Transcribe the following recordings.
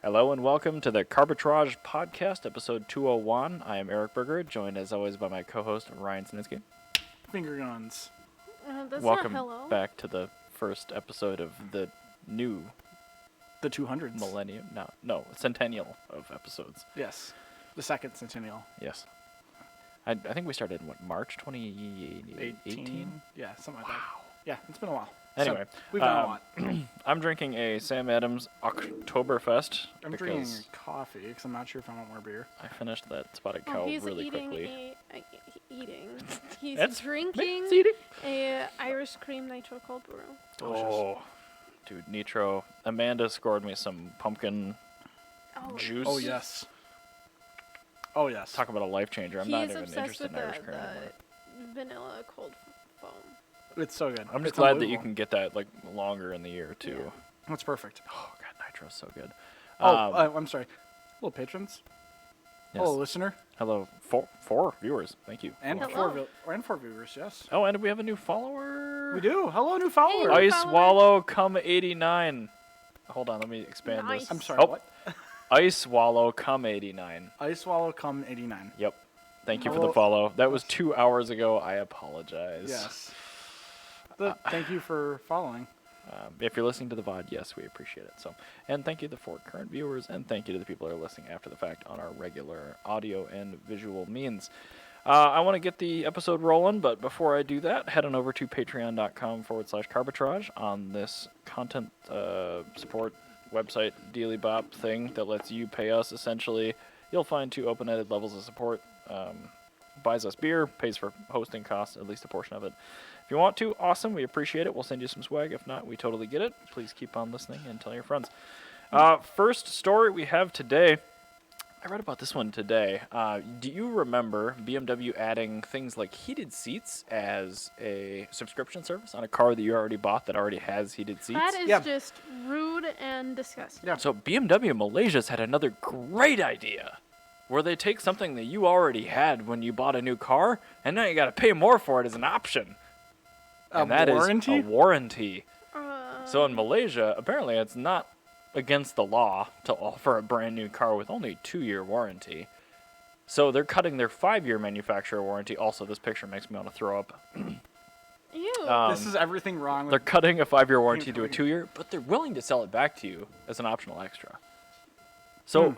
Hello and welcome to the Carbitrage Podcast, episode 201. I am Eric Berger, joined as always by my co-host Ryan Snitsky. Finger guns. That's Welcome not hello. back to the first episode of the new The 200s. millennium. No, centennial of episodes. Yes. The second centennial. Yes. I think we started in March 2018? Yeah, something like that. Yeah, it's been a while. Anyway, So, we've done a lot. I'm drinking a Sam Adams Oktoberfest. I'm drinking coffee because I'm not sure if I want more beer. I finished that spotted cow he's really quickly. He's That's drinking it's eating. a Irish cream nitro cold brew. Delicious. Oh, dude, Nitro. Amanda scored me some pumpkin juice. Oh, yes. Oh, yes. Talk about a life changer. I'm He's not even obsessed interested with in Irish cream anymore. the vanilla cold foam. It's so good. I'm just It's glad that you unbelievable. can get that like longer in the year too. Yeah. That's perfect. Oh god, Nitro's so good. I'm sorry. Hello, patrons. Yes. Hello, listener. Hello, four viewers. Thank you. And Hello. four viewers, yes. Oh, and we have a new follower. We do. Hello, new follower. Hey. Ice Follower. Wallow come 89. Hold on, let me expand Nice. this. I'm sorry, Oh. what? Ice Wallow come 89. Ice Swallow come 89. Yep. Thank you for Hello. the follow. That was 2 hours ago. I apologize. Yes. Thank you for following. If you're listening to the VOD, yes, we appreciate it. So, and thank you to the 4 current viewers, and thank you to the people that are listening after the fact on our regular audio and visual means. I want to get the episode rolling, but before I do that, head on over to patreon.com/carbitrage on this content support website dealy bop thing that lets you pay us. Essentially, you'll find 2 open-ended levels of support. Buys us beer, pays for hosting costs, at least a portion of it. If you want to, awesome. We appreciate it. We'll send you some swag. If not, we totally get it. Please keep on listening and tell your friends. First story we have today. I read about this one today. Do you remember BMW adding things like heated seats as a subscription service on a car that you already bought that already has heated seats? That is Yeah. just rude and disgusting. Yeah. So BMW Malaysia's had another great idea where they take something that you already had when you bought a new car, and now you got to pay more for it as an option. And that is warranty? a warranty. Uh, So in Malaysia, apparently it's not against the law to offer a brand new car with only a 2-year warranty. So they're cutting their 5-year manufacturer warranty. Also, this picture makes me want to throw up. Ew. This is everything wrong They're with cutting a 5-year warranty to a 2-year, but they're willing to sell it back to you as an optional extra. So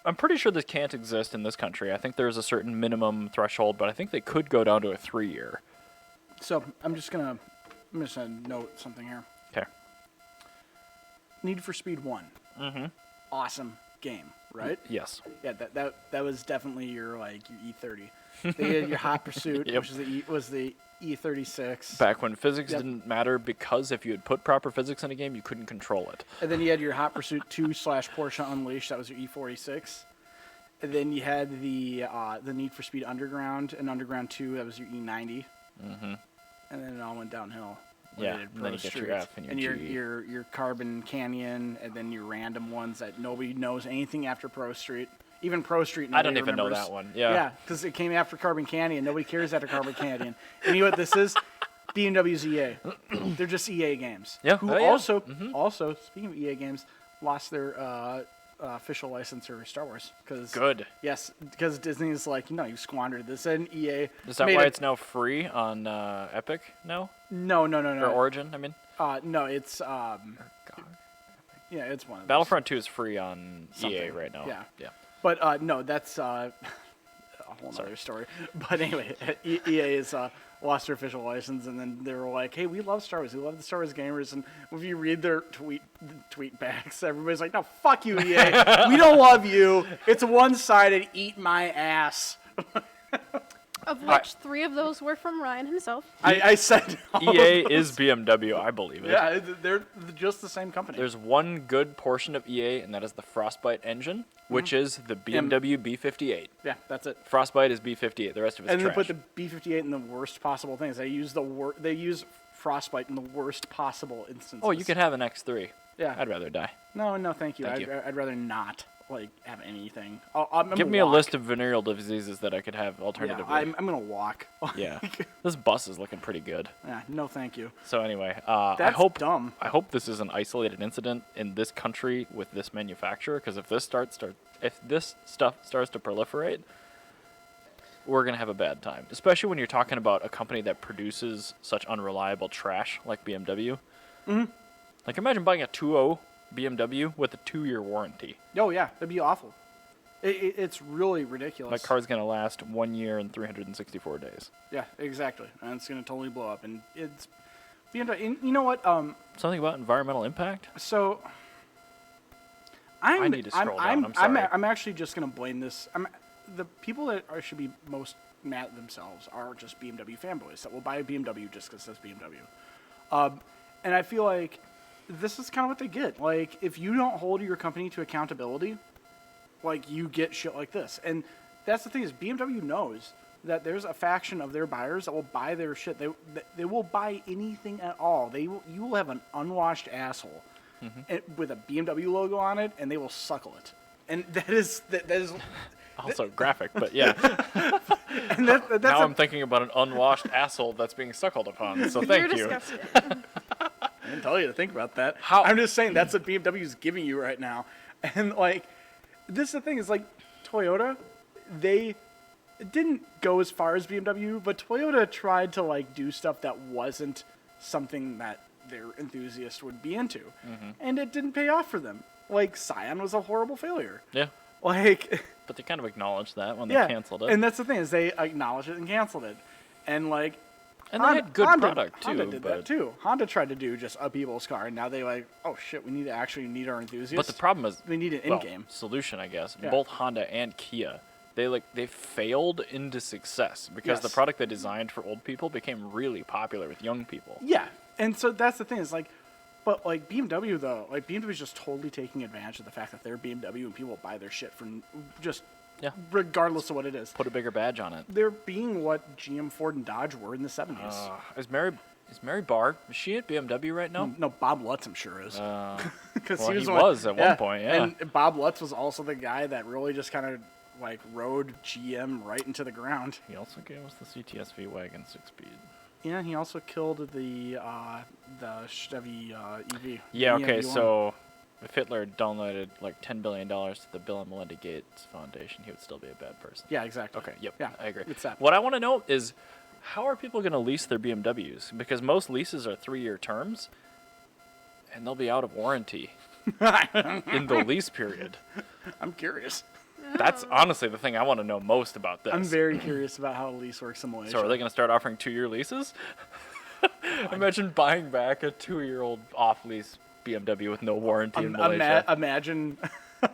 I'm pretty sure this can't exist in this country. I think there's a certain minimum threshold, but I think they could go down to a 3-year. So I'm just gonna note something here. Okay. Need for Speed 1. Mm-hmm. Awesome game, right? Yes. Yeah, that was definitely your E30. They had your Hot Pursuit, Yep. which was the E36. Back when physics Yep. didn't matter, because if you had put proper physics in a game, you couldn't control it. And then you had your Hot Pursuit 2 / Porsche Unleashed. That was your E46. And then you had the Need for Speed Underground and Underground 2. That was your E90. Mm-hmm. And then it all went downhill. when Yeah, they did and then you Pro get your Streets. F and your and G. your Carbon Canyon, and then your random ones that nobody knows anything after Pro Street. Even Pro Street, I don't nobody even know remembers. that one. Yeah. Yeah, because it came after Carbon Canyon. Nobody cares after Carbon Canyon. And you know what this is? BMW's EA. They're just EA games. Yeah. Who Oh, yeah. also, speaking of EA games, lost their official license for Star Wars. Good. Yes, because Disney's like, you squandered this, and EA. Is that made why a- it's now free on Epic now? No. Or Origin, I mean? No, it's God. yeah, it's one of those. Battlefront 2 is free on EA Something. right now. Yeah. Yeah. But no, that's a whole other story. But anyway, EA has lost their official license, and then they were like, "Hey, we love Star Wars. We love the Star Wars gamers." And if you read their tweet backs, everybody's like, "No, fuck you, EA. We don't love you. It's one-sided. Eat my ass." Of which 3 of those were from Ryan himself. I said all of EA those. is BMW, I believe it. Yeah, they're just the same company. There's one good portion of EA, and that is the Frostbite engine, which is the BMW B58. Yeah, that's it. Frostbite is B58. The rest of it's And trash. they put the B58 in the worst possible things. They use Frostbite in the worst possible instances. Oh, you could have an X3. Yeah. I'd rather die. No, thank you. Thank you. I'd rather not. like have anything. I'm Give gonna me a walk. list of venereal diseases that I could have Yeah, alternatively. I'm gonna walk. Yeah. This bus is looking pretty good. Yeah, no, thank you. So anyway, I That's hope dumb. I hope this is an isolated incident in this country with this manufacturer, because if this stuff starts to proliferate, we're gonna have a bad time. Especially when you're talking about a company that produces such unreliable trash like BMW. Mm-hmm. Like imagine buying a 2.0 BMW with a 2-year warranty. Oh yeah, that'd be awful. It's really ridiculous. My car's gonna last 1 year and 364 days. Yeah, exactly, and it's gonna totally blow up. And it's BMW. And you know what? Something about environmental impact. So I need to scroll down. I'm sorry. I'm actually just gonna blame this. The people that should be most mad at themselves are just BMW fanboys that will buy a BMW just because it says BMW. And I feel like this is kind of what they get. Like, if you don't hold your company to accountability, like, you get shit like this. And that's the thing is BMW knows that there's a faction of their buyers that will buy their shit. They will buy anything at all. You will have an unwashed asshole with a BMW logo on it, and they will suckle it. And that is Also graphic, but yeah. and that's Now a- I'm thinking about an unwashed asshole that's being suckled upon. So You're thank you. disgusting. I didn't tell you to think about that. How- I'm just saying that's what BMW is giving you right now. And like, this is the thing is like, Toyota, they didn't go as far as BMW, but Toyota tried to like do stuff that wasn't something that their enthusiasts would be into, and it didn't pay off for them. Like Scion was a horrible failure. Yeah. Like, But they kind of acknowledged that when they yeah, canceled it. and that's the thing is they acknowledged it and canceled it, and like. And they had good product, too, Honda did that but- too. Honda tried to do just a people's car, and now they like, oh shit, we need our enthusiasts. But the problem is, we need an well, in-game. solution, I guess. Yeah. Both Honda and Kia, they failed into success because the Yes. product they designed for old people became really popular with young people. Yeah, and so that's the thing is like, but like BMW though, like BMW is just totally taking advantage of the fact that they're BMW and people buy their shit from just Yeah. regardless of what it is. Put a bigger badge on it. They're being what GM, Ford, and Dodge were in the 70s. Is Mary Barr? Is she at BMW right now? No, Bob Lutz, I'm sure is. Because well, he was at one point, yeah. And Bob Lutz was also the guy that really just kind of like rode GM right into the ground. He also gave us the CTS-V wagon 6-speed. Yeah, he also killed the Chevy EV. Yeah, the okay, EV1. so if Hitler donated like $10 billion to the Bill and Melinda Gates Foundation, he would still be a bad person. Yeah, exactly. Okay, yep, Yeah, I agree. it's that. What I want to know is, how are people going to lease their BMWs? Because most leases are 3-year terms, and they'll be out of warranty in the lease period. I'm curious. That's honestly the thing I want to know most about this. I'm very curious about how a lease works in Malaysia. So are they going to start offering 2-year leases? Imagine buying back a 2-year-old off-lease BMW with no warranty in Malaysia. Imagine,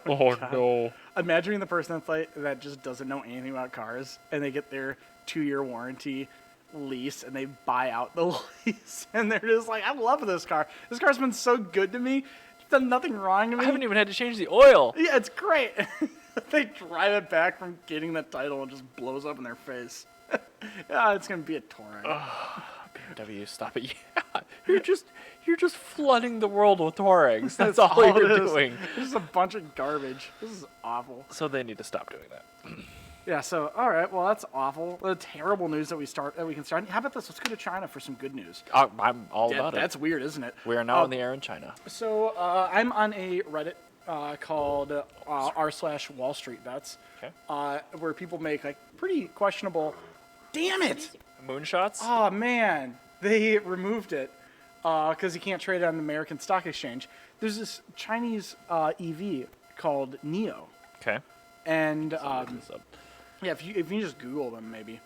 Oh, no. imagining the person that's like that just doesn't know anything about cars, and they get their 2-year warranty lease, and they buy out the lease, and they're just like, I love this car. This car's been so good to me. It's done nothing wrong to me. I haven't even had to change the oil. Yeah, it's great. They drive it back from getting the title and just blows up in their face. Yeah, it's gonna be a Touareg. BMW, stop it. Yeah, you're just flooding the world with Touaregs. That's That's all it you're is. doing. This is a bunch of garbage. This is awful. So they need to stop doing that. Yeah. So all right. Well, that's awful. The terrible news that we can start. How about this? Let's go to China for some good news. I'm all Yeah, about that's it. weird, isn't it? We are now in the air in China. So I'm on a Reddit called r/Wall Street Bets, Okay. where people make like pretty questionable. Damn it! Moonshots? Oh man, they removed it because you can't trade it on the American Stock Exchange. There's this Chinese EV called Neo, Okay. and Look this up. yeah, if you just Google them, maybe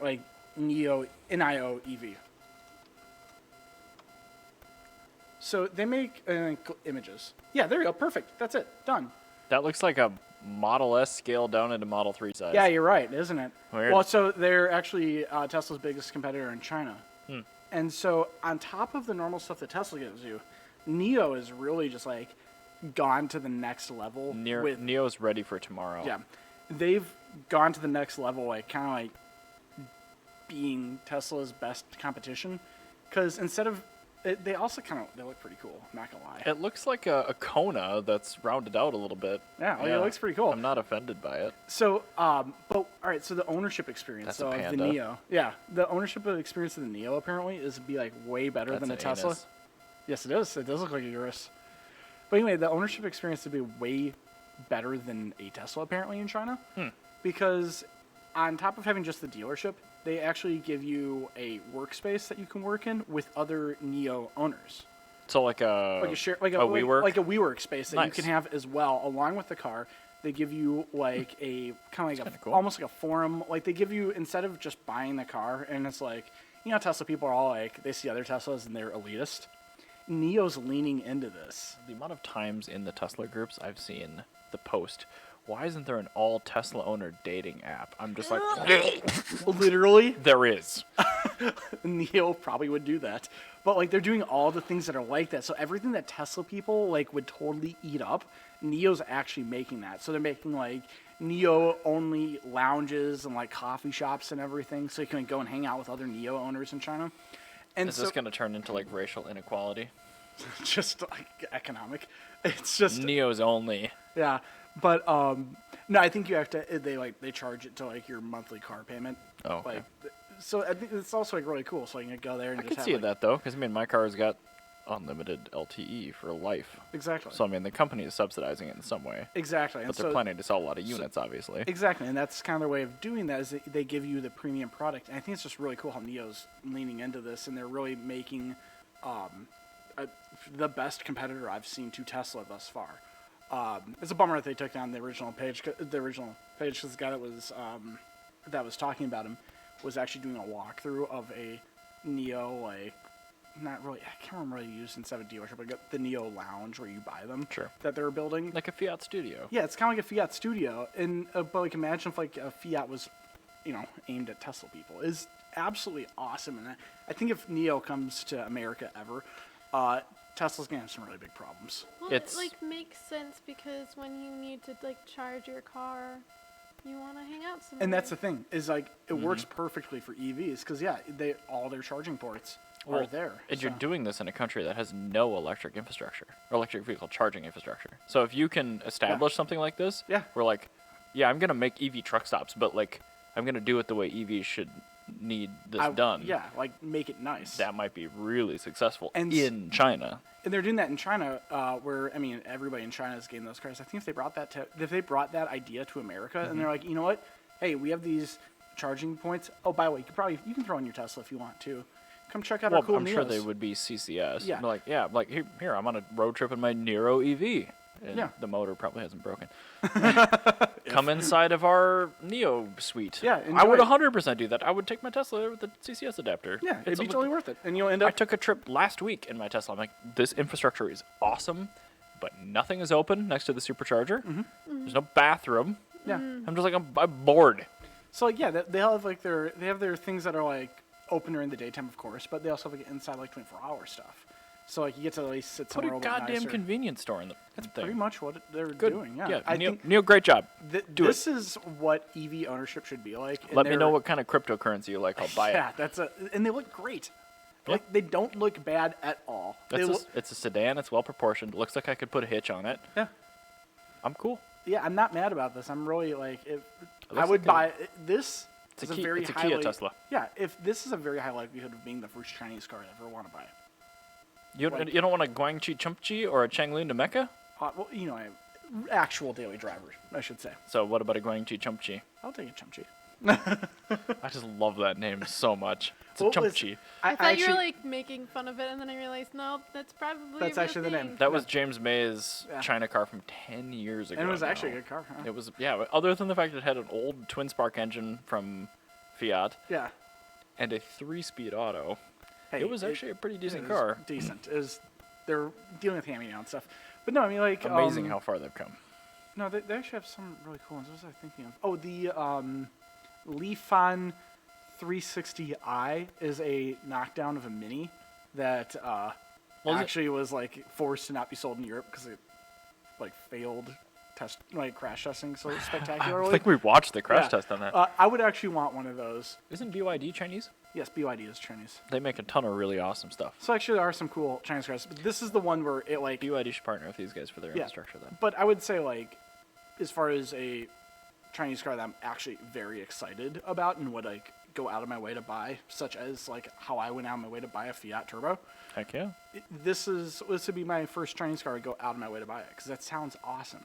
like Neo NIO EV. So they make images. Yeah, there you go. Perfect. That's it. Done. That looks like a Model S scaled down into Model 3 size. Yeah, you're right, isn't it? Weird. Well, so they're actually Tesla's biggest competitor in China. Hmm. And so on top of the normal stuff that Tesla gives you, Neo is really just like gone to the next level. with Neo's ready for tomorrow. Yeah, they've gone to the next level, like kind of like being Tesla's best competition, because instead of They also they look pretty cool. I'm not gonna lie. It looks like a Kona that's rounded out a little bit. Yeah, it looks pretty cool. I'm not offended by it. So, but all right. So the ownership experience That's a of the Panda. Neo, yeah, the ownership experience of the Neo apparently is to be like way better That's than a an Tesla. anus. Yes, it is. It does look like a Urus. But anyway, the ownership experience to be way better than a Tesla apparently in China, because on top of having just the dealership, they actually give you a workspace that you can work in with other Neo owners. So like a WeWork? like a WeWork space that you Nice. can have as well, along with the car. They give you like a kind of like kinda cool. almost like a forum. Like they give you, instead of just buying the car, and it's like, you know, Tesla people are all like, they see other Teslas and they're elitist. Neo's leaning into this. The amount of times in the Tesla groups I've seen the post, why isn't there an all Tesla owner dating app? I'm just like, Literally, there is. Neo probably would do that. But like they're doing all the things that are like that. So everything that Tesla people like would totally eat up, Neo's actually making that. So they're making like Neo only lounges and like coffee shops and everything, so you can go and hang out with other Neo owners in China. And Is this going to turn into like racial inequality? just like economic. It's just Neo's only. yeah. But no, I think you have to. They charge it to like your monthly car payment. Oh, okay. Like, so I think it's also like really cool. So you can go there and I just could have, see like, that though, because I mean my car's got unlimited LTE for life. exactly. So I mean the company is subsidizing it in some way, Exactly. but And they're so, planning to sell a lot of units, obviously. exactly, and that's kind of their way of doing that, is they give you the premium product. And I think it's just really cool how Neo's leaning into this, and they're really making the best competitor I've seen to Tesla thus far. It's a bummer that they took down the original page. The original page, because the guy that was talking about him was actually doing a walkthrough of a Neo, like, not really, I can't remember what he used instead of a dealership, but the Neo Lounge where you buy them. Sure. That they were building. Like a Fiat Studio. Yeah, it's kind of like a Fiat Studio, and but like imagine if like a Fiat was, you know, aimed at Tesla people. It's absolutely awesome, and I think if Neo comes to America ever, Tesla's gonna have some really big problems. Well, It's- it like makes sense because when you need to like charge your car, you want to hang out somewhere. And that's the thing, is like it works perfectly for EVs, because yeah, all their charging ports are there. And you're so- doing this in a country that has no electric infrastructure or electric vehicle charging infrastructure. So if you can establish something like this, Yeah. we're like, yeah, I'm gonna make EV truck stops, but like I'm gonna do it the way EVs should need this done. Yeah, like make it nice. That might be really successful And in China. And they're doing that in China, where I mean, everybody in China is getting those cars. I think if they brought that idea to America, and they're like, you know what? Hey, we have these charging points. Oh, by the way, you can throw in your Tesla if you want to. Come check out our Well, cool I'm sure Neos. they would be CCS. Yeah. Be like, yeah, like here, I'm on a road trip in my Nero EV. And Yeah. the motor probably hasn't broken. Come inside of our Neo suite. Yeah, I would enjoy. 100% do that. I would take my Tesla with the CCS adapter. Yeah, it'd It's be a- totally worth it, and you'll end I up. took a trip last week in my Tesla. I'm like, this infrastructure is awesome, but nothing is open next to the supercharger. There's no bathroom. Yeah. I'm just like, I'm bored. So like, yeah, they have like they have their things that are like open during the daytime, of course, but they also have like inside like 24-hour stuff. So like you get to at least sit Put somewhere a a little goddamn nicer. convenience store in the That's thing. pretty much what they're Good. doing. Yeah, I Neil, think Neil, great job. Do this is what EV ownership should be like. and Let me know they're- what kind of cryptocurrency you like. I'll buy Yeah, it. and they look great. Yeah. Like they don't look bad at all. It's a sedan. It's well proportioned. It looks like I could put a hitch on it. Yeah, I'm cool. yeah. I'm not mad about this. I'm really like, I looks would like buy this. It's is a, Kia, very it's a highly, Kia Tesla. Yeah, if this is a very high likelihood of being the first Chinese car I ever want to buy. You Like- don't want a Guangxi Chumpchi or a Changlin to Mecca? Well, you know, actual daily driver, I should say. So what about a Guangxi Chumpchi? I'll take a Chumchi. I just love that name so much. It's a What was- Chumpchi. I thought you were actually- like making fun of it, and then I realized no, that's probably That's a real actually the name. thing. That was James May's Yeah. China car from 10 years ago. And it was actually now. a good car, huh? It was, yeah. But other than the fact that it had an old twin spark engine from Fiat Yeah. and a 3-speed auto, Hey, it was actually a pretty decent it car. was decent. They're dealing with hand-me-down stuff. But no, I mean, like... Amazing how far they've come. No, they actually have some really cool ones. What was I thinking of? Oh, the Lifan 360i is a knockdown of a Mini that Was it- actually was like forced to not be sold in Europe because it like failed crash testing so I spectacularly. think we watched the crash Yeah. test on that. I would actually want one of those. Isn't BYD Chinese? Yes, BYD is Chinese. They make a ton of really awesome stuff. So actually, there are some cool Chinese cars, but this is the one where it like. BYD should partner with these guys for their infrastructure then. But I would say like, as far as a Chinese car that I'm actually very excited about and would like go out of my way to buy, such as like how I went out of my way to buy a Fiat Turbo. Heck yeah. This would be my first Chinese car to go out of my way to buy it because that sounds awesome.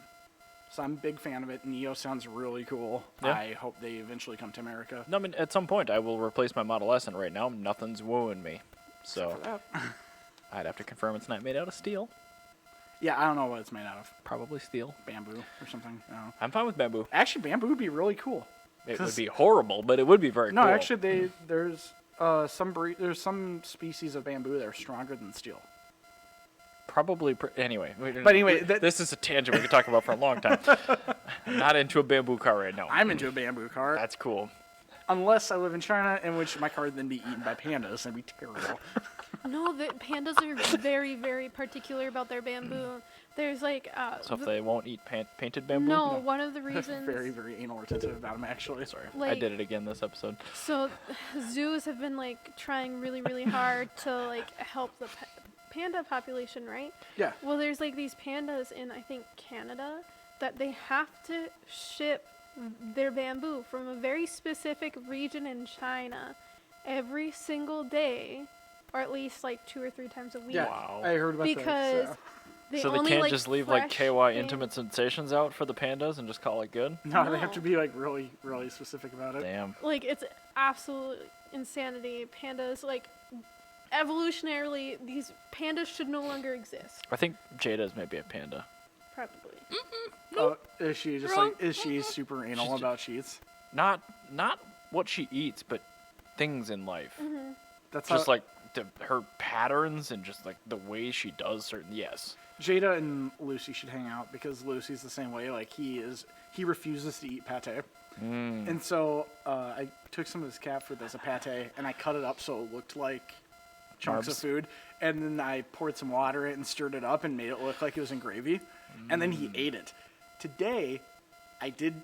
So I'm a big fan of it. Neo sounds really cool. Yeah. I hope they eventually come to America. No, I mean, at some point I will replace my Model S, and right now nothing's wooing me. So For that. I'd have to confirm it's not made out of steel. Yeah, I don't know what it's made out of. Probably steel. Bamboo or something. I don't know. I'm fine with bamboo. Actually, bamboo would be really cool. It would be horrible, but it would be very No, cool. actually, there's some species of bamboo that are stronger than steel. Probably. Anyway. But anyway, this is a tangent we could talk about for a long time. I'm not into a bamboo car right now. I'm into a bamboo car. That's cool. Unless I live in China, in which my car would then be eaten by pandas and be terrible. No, the pandas are very, very particular about their bamboo. There's like So if they won't eat painted bamboo? no, one of the reasons. Very, very anal retentive about them, actually. Sorry, I Like- did it again this episode. So zoos have been like trying really, really hard to like help the panda population, right? Yeah. Well, there's like these pandas in I think Canada that they have to ship their bamboo from a very specific region in China every single day, or at least like 2 or 3 times a week. Yeah, Wow. I heard about Because that. they So they only can't like just leave like fresh KY Intimate Sensations out for the pandas and just call it good? No, they have to No. be like really, really specific about it. Damn. Like it's absolute insanity. Pandas like evolutionarily these pandas should no longer exist. I think Jada's maybe a panda. Probably. Is she just Wrong. like, is she super anal She's- about sheets? Not what she eats, but things in life. That's Just how, like her patterns and just like the way she does certain. Yes. Jada and Lucy should hang out because Lucy's the same way. Like he refuses to eat pate. And so I took some of his cat food that's a pate and I cut it up so it looked like chunks of Carbs. food. And then I poured some water in it and stirred it up and made it look like it was in gravy. And then he ate it. Today, I did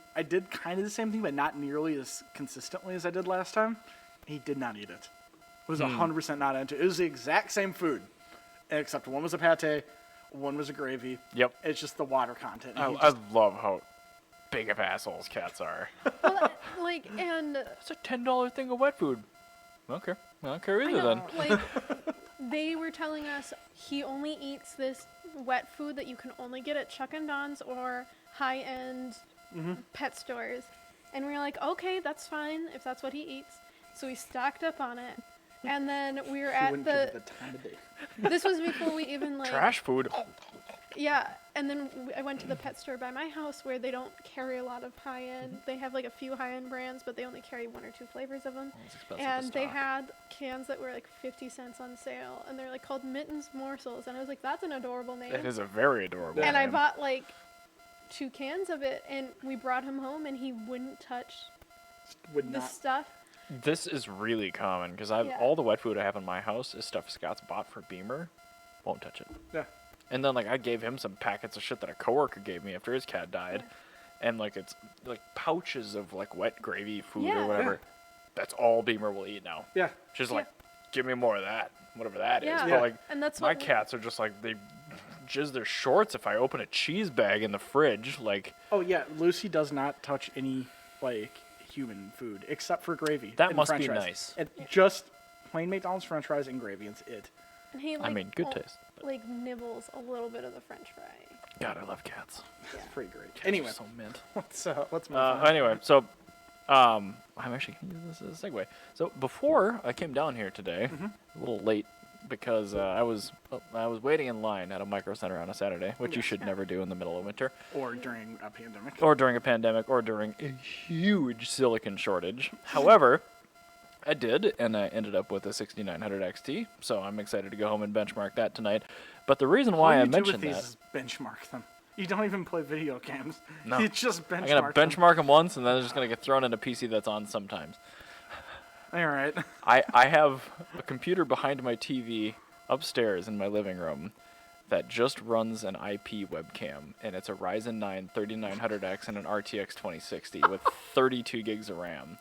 kind of the same thing, but not nearly as consistently as I did last time. He did not eat it. Was 100% not into it. It was the exact same food, except one was a pate, one was a gravy. Yep. It's just the water content. And he I just- love how big of assholes cats are. Well, like and It's a $10 thing of wet food. Okay. I don't care I either know, then. like they were telling us he only eats this wet food that you can only get at Chuck and Don's or high-end pet stores. And we were like, okay, that's fine if that's what he eats. So we stocked up on it. And then we were he at wouldn't give it the time of day. this was before we even like Trash food. yeah, and then I went to the pet store by my house where they don't carry a lot of high-end. They have like a few high-end brands, but they only carry 1 or 2 flavors of them. It's expensive And to they stock. had cans that were like 50 cents on sale, and they're like called Mittens Morsels, and I was like, that's an adorable name. It is a very adorable And I name. bought like 2 cans of it, and we brought him home, and he wouldn't touch Would the not. stuff. This is really common because Yeah. all the wet food I have in my house is stuff Scott's bought for Beamer. Won't touch it. Yeah. And then like I gave him some packets of shit that a coworker gave me after his cat died, and like it's like pouches of like wet gravy food Yeah. or whatever. Yeah. That's all Beamer will eat now. Yeah. She's Yeah. like, give me more of that, whatever that is. Yeah. But like And that's my what cats are just like they jizz their shorts if I open a cheese bag in the fridge. Like Oh yeah, Lucy does not touch any like human food except for gravy. That and must French be fries. nice. And just plain McDonald's French fries and gravy. It's it. and he, I like, mean, good o- taste. but- like nibbles a little bit of the French fry. God, I love cats. It's pretty great. Cats Anyway, are so mint. let's move on. Anyway, so I'm actually going to use this as a segue. So before I came down here today, a little late because I was waiting in line at a Micro Center on a Saturday, which you Yes. should never do in the middle of winter, Or during a pandemic. or during a pandemic, or during a huge silicon shortage. However, I did, and I ended up with a 6900 XT, so I'm excited to go home and benchmark that tonight. But the reason why All I you do with mentioned these that, is benchmark them. You don't even play video games. No. You just benchmark I'm gonna them. benchmark them once, and then they're just gonna get thrown in a PC that's on sometimes. All right. I have a computer behind my TV upstairs in my living room that just runs an IP webcam, and it's a Ryzen 9 3900X and an RTX 2060 with 32 gigs of RAM.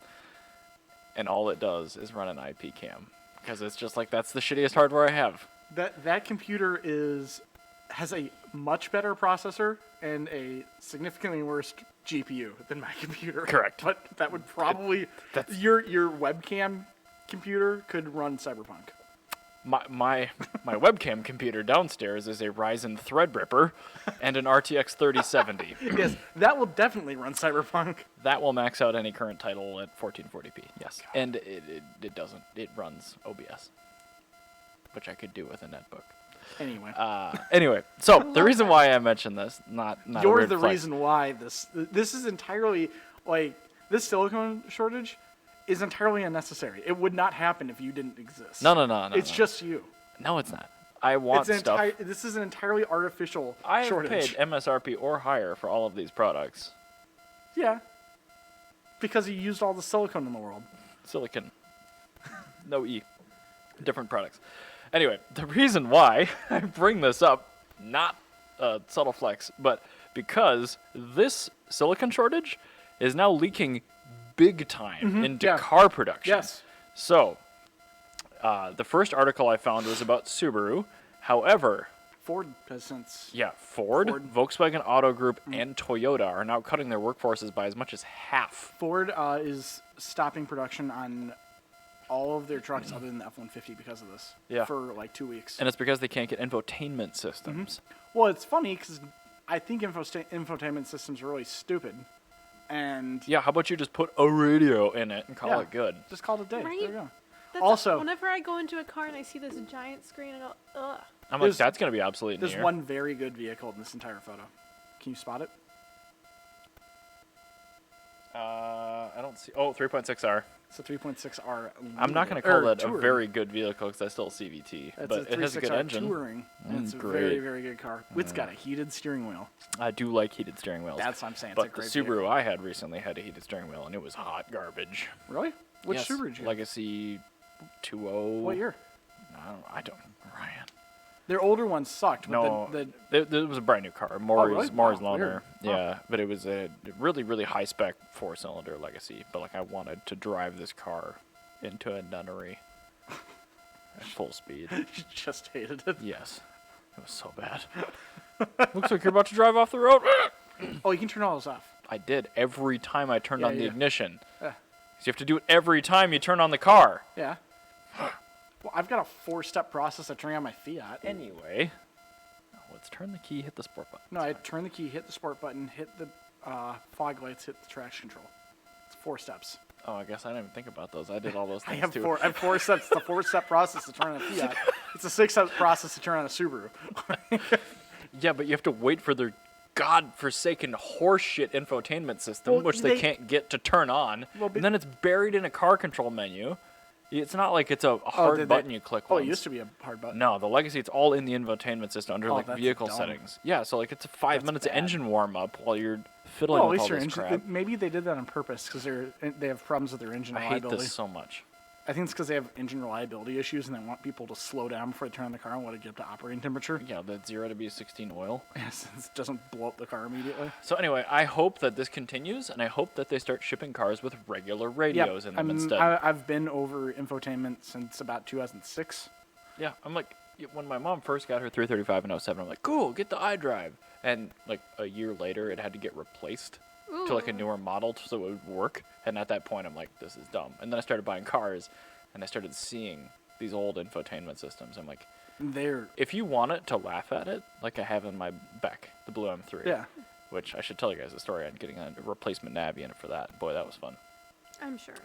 and all it does is run an IP cam. Because it's just like, that's the shittiest hardware I have. That computer has a much better processor and a significantly worse GPU than my computer. Correct. But that would probably your webcam computer could run Cyberpunk. My webcam computer downstairs is a Ryzen Threadripper and an RTX 3070. Yes, that will definitely run Cyberpunk. That will max out any current title at 1440p. Yes, and it doesn't. It runs OBS, which I could do with a netbook. Anyway. So the reason why I mentioned this, not you're a weird the flex. reason why this is entirely like this silicone shortage is entirely unnecessary. It would not happen if you didn't exist. No. It's just you. No, it's not. I want stuff. This is an entirely artificial I have shortage. paid MSRP or higher for all of these products. Yeah. Because you used all the silicone in the world. Silicon. No E. Different products. Anyway, the reason why I bring this up, not subtle flex, but because this silicon shortage is now leaking big time into car production. Yes. So, the first article I found was about Subaru. However, Ford has since. Ford, Volkswagen Auto Group, and Toyota are now cutting their workforces by as much as half. Ford is stopping production on all of their trucks other than the F-150 because of this. Yeah. For like 2 weeks. And it's because they can't get infotainment systems. Well, it's funny because I think infotainment systems are really stupid. And Yeah, how about you just put a radio in it and call it good? just call it a day. Right? There you go. That's Also- whenever I go into a car and I see this giant screen, I go, ugh. I'm like, There's- that's going to be obsolete in a There's year. one very good vehicle in this entire photo. Can you spot it? I don't see. Oh, 3.6R. It's a 3.6R. I'm not going to call that touring. a very good vehicle because that's still a CVT. It's but a it has a good 3.6R engine. Touring. And it's a great. very, very good car. It's got a heated steering wheel. I do like heated steering wheels. That's what I'm saying. But it's a great the Subaru vehicle. I had recently had a heated steering wheel, and it was hot garbage. Really? Which Yes, Subaru did you? Legacy 2.0. What year? I don't. Ryan. Their older ones sucked. But No, it was a brand new car. really? Maury's Wow, loaner. weird. Yeah, but it was a really, really high spec 4-cylinder Legacy. But like, I wanted to drive this car into a nunnery at full speed. you just hated it. Yes, it was so bad. Looks like you're about to drive off the road. Oh, you can turn all those off. I did every time I turned Yeah, on the yeah. ignition. Yeah. 'Cause you have to do it every time you turn on the car. Yeah. Well, I've got a 4-step process of turning on my Fiat. Anyway, let's turn the key, hit the sport button. No, I turn the key, hit the sport button, hit the fog lights, hit the traction control. It's 4 steps. Oh, I guess I didn't even think about those. I did all those I things have too. 4 steps. It's a 4-step process to turn on a Fiat. It's a 6-step process to turn on a Subaru. Yeah, but you have to wait for their godforsaken horseshit infotainment system, Well, which they can't get to turn on. Well, And then it's buried in a car control menu. It's not like it's a hard did button they- you click Oh, once. it used to be a hard button. No, the Legacy, it's all in the infotainment system under Oh, like that's vehicle dumb. settings. Yeah, so like it's 5 minutes of bad. engine warm up while you're fiddling Well, at with least all your this engine. crap. Maybe they did that on purpose because they have problems with their engine I hate reliability. this so much. I think it's because they have engine reliability issues and they want people to slow down before they turn on the car and want to get up to operating temperature. Yeah, the 0 to be 16 oil. Yes, it doesn't blow up the car immediately. So anyway, I hope that this continues, and I hope that they start shipping cars with regular radios in them instead. I've been over infotainment since about 2006. Yeah, I'm like, when my mom first got her 335 in 07, I'm like, cool, get the iDrive. And like a year later, it had to get replaced to like a newer model so it would work. And at that point, I'm like, this is dumb. And then I started buying cars, and I started seeing these old infotainment systems. I'm like, They're if you want it to laugh at it, like I have in my Beck, the Blue M3. yeah. Which I should tell you guys the story on getting a replacement Navi in it for that. Boy, that was fun. I'm sure.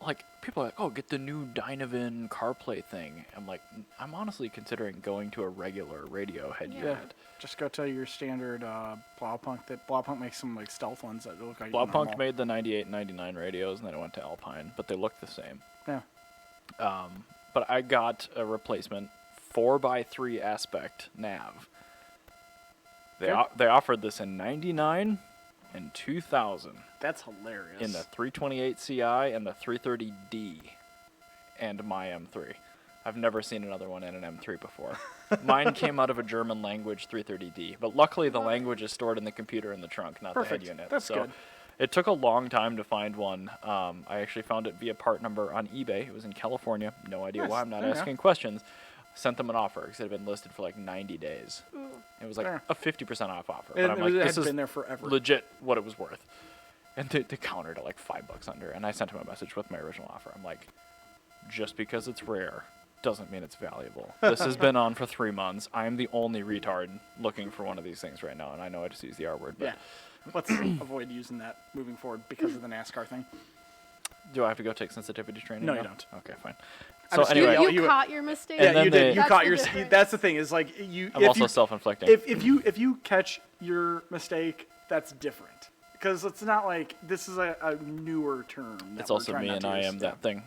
Like, people are like, oh, get the new Dynavan CarPlay thing. I'm like, I'm honestly considering going to a regular radio head Yeah. unit. Just go to your standard Blaupunkt. That Blaupunkt makes some like stealth ones that look like Blaupunkt normal. made the 98 and 99 radios, and then I went to Alpine, but they look the same. Yeah. But I got a replacement 4x3 aspect nav. They offered this in 99 and 2000 That's hilarious. in the 328 Ci and the 330D and my M3. I've never seen another one in an M3 before. Mine came out of a German language 330D, but luckily the language is stored in the computer in the trunk, not Perfect. the head unit. That's so good. It took a long time to find one. I actually found it via part number on eBay. It was in California. No idea Nice. why. I'm not There you go. asking questions. Sent them an offer because it had been listed for like 90 days. Ooh. It was like Fair. a 50% off offer. It, But I'm like, it this had is been there forever. legit what it was worth. And they countered at like $5 under. And I sent him a message with my original offer. I'm like, just because it's rare doesn't mean it's valuable. This has been on for 3 months. I'm the only retard looking for one of these things right now. And I know I just used the R word. But Yeah. Let's avoid using that moving forward because of the NASCAR thing. do I have to go take sensitivity training No, now? you don't. Okay, fine. I'm So just kidding. anyway, You you- caught your mistake. And Yeah, then you did. they- You That's caught the your. difference. That's the thing is like you. I'm if also you, self-inflicting. if you catch your mistake, that's different because it's not like this is a newer term. That It's we're also trying me not and to I use. am that thing.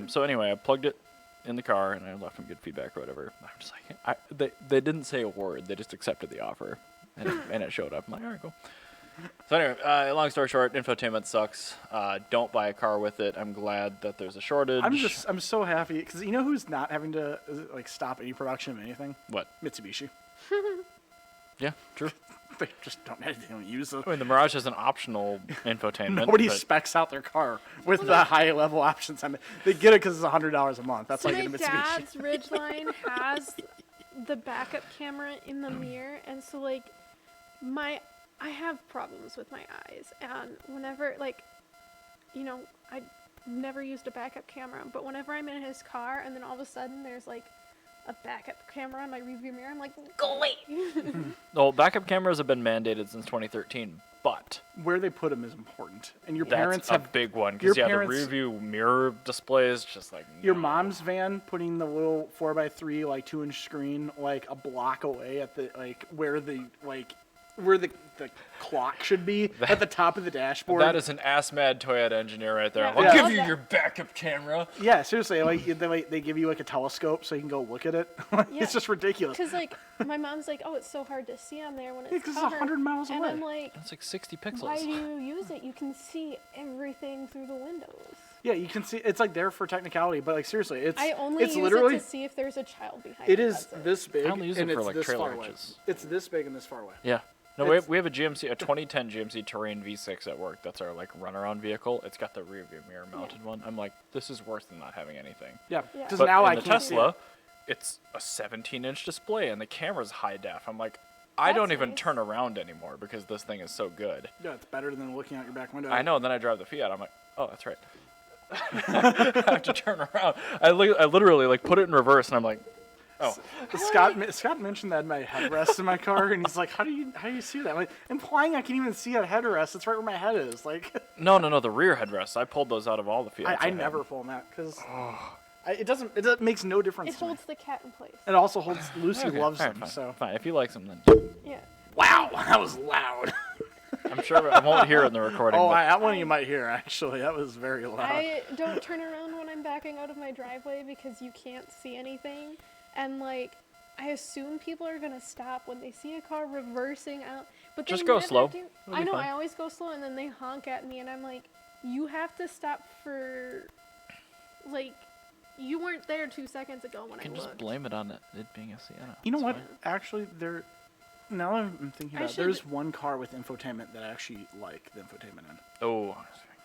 So anyway, I plugged it in the car and I left them good feedback or whatever. I'm just like, they didn't say a word. They just accepted the offer, and it showed up. I'm like, all right, cool. So anyway, long story short, infotainment sucks. Don't buy a car with it. I'm glad that there's a shortage. I'm so happy because you know who's not having to like stop any production of anything? What? Mitsubishi. Yeah, true. They just don't use it. I mean, the Mirage has an optional infotainment. Nobody but specs out their car with the high level options. I mean, they get it because it's $100 a month. That's So like my a Mitsubishi. dad's Ridgeline has the backup camera in the mirror, and so like I have problems with my eyes, and whenever like, you know, I never used a backup camera, but whenever I'm in his car, and then all of a sudden there's like a backup camera on my rearview mirror, I'm like, go away. Well, backup cameras have been mandated since 2013, but Where they put them is important, and your that's parents a have big one your because parents- the rear view mirror display is just like your no. mom's van putting the little 4x3 like 2-inch screen like a block away at the like where the clock should be at the top of the dashboard. That is an ass-mad Toyota engineer right there. Yeah, I'll I give love you that. your backup camera. Yeah, seriously, they give you like a telescope so you can go look at it. Yeah. It's just ridiculous. Because like my mom's like, oh, it's so hard to see on there when it's Yeah, 'cause it's covered. 100 miles and away. I'm like, That's like 60 why pixels. do you use it? You can see everything through the windows. Yeah, you can see it's like there for technicality, but like seriously, it's I only it's use literally it to see if there's a child behind it it. is That's this big I only use it and for, it's like, this trailer far away. hitches. It's this big and this far away. Yeah. No, we It's- have a GMC, a 2010 GMC Terrain V6 at work. That's our like runaround vehicle. It's got the rear view mirror mounted one. I'm like, this is worse than not having anything. Yeah, Yeah. because But now in I the can't see Tesla, it. it's a 17-inch display and the camera's high def. I'm like, I don't That's even nice. turn around anymore because this thing is so good. Yeah, it's better than looking out your back window. I know. And then I drive the Fiat. I'm like, oh, that's right. I have to turn around. I literally like put it in reverse, and I'm like, oh, Scott mentioned that in my headrest in my car, and he's like, "How do you see that?" I'm like, implying I can even see a headrest. It's right where my head is. Like, no, the rear headrests. I pulled those out of all the Fiats. I had. never pull them out because it makes no difference. It to me. holds the cat in place. It also holds. Lucy Okay, loves all right, them. fine, So fine. If he likes them, then Yeah. wow, that was loud. I'm sure I won't hear it in the recording. Oh, but that one you might hear actually. That was very loud. I don't turn around when I'm backing out of my driveway because you can't see anything. And like, I assume people are gonna stop when they see a car reversing out. But Just they go never slow. do. It'll I be know, fine. I always go slow and then they honk at me and I'm like, you have to stop for, like, you weren't there 2 seconds ago when you can I just looked. blame it on it being a Sienna. You know It's what? fine. Actually, now that I'm thinking I about it, there's should- one car with infotainment that I actually like the infotainment in. Oh,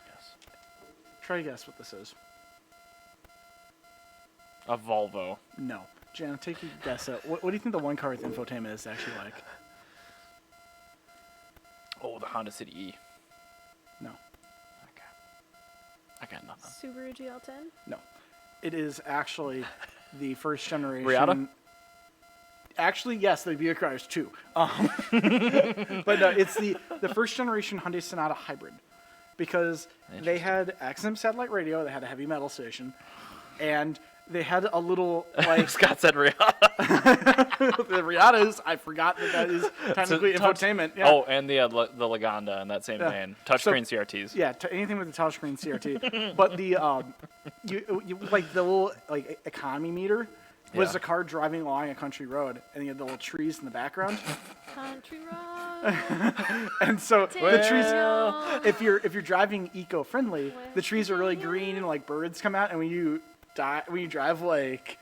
yes. Try to guess what this is. A Volvo. No. Jan, take a guess at what do you think the one car with infotainment is actually like? Oh, the Honda City E. No. Okay. I got nothing. Subaru GL10? No. It is actually the first generation. Riata? Actually, yes, the vehicle cars too. But no, it's the first generation Hyundai Sonata hybrid, because they had XM satellite radio, they had a heavy metal station, and they had a little like Scott said Riata. the Riatas. I forgot that is technically infotainment. Yeah. Oh, and the Lagonda in that same Yeah. vein. Touchscreen CRTs. Yeah, anything with the touchscreen CRT. But the you like the little like economy meter was Yeah. the car driving along a country road, and you had the little trees in the background. Country road. And so the trees, Well- if you're driving eco-friendly, the trees are really green and like birds come out. And when you drive like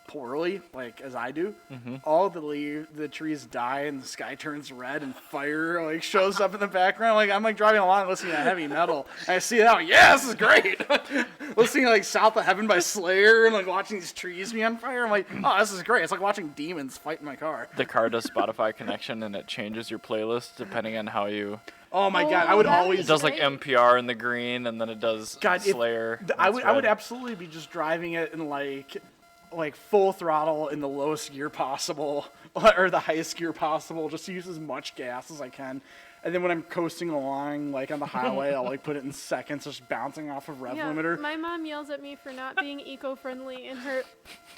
poorly, like as I do, all the trees die and the sky turns red and fire like shows up in the background. Like I'm like driving along listening to heavy metal, and I see that. I'm like, yeah, this is great. Listening to like South of Heaven by Slayer and like watching these trees be on fire. I'm like, oh, this is great. It's like watching demons fight in my car. The car does Spotify connection, and it changes your playlist depending on how you. Oh my Oh, god, I would that'd be always. It does like Great. NPR in the green, and then it does God, Slayer. I would red. absolutely be just driving it in like full throttle in the lowest gear possible or the highest gear possible, just to use as much gas as I can. And then when I'm coasting along, like on the highway, I'll like put it in seconds, just bouncing off of rev limiter. My mom yells at me for not being eco-friendly in her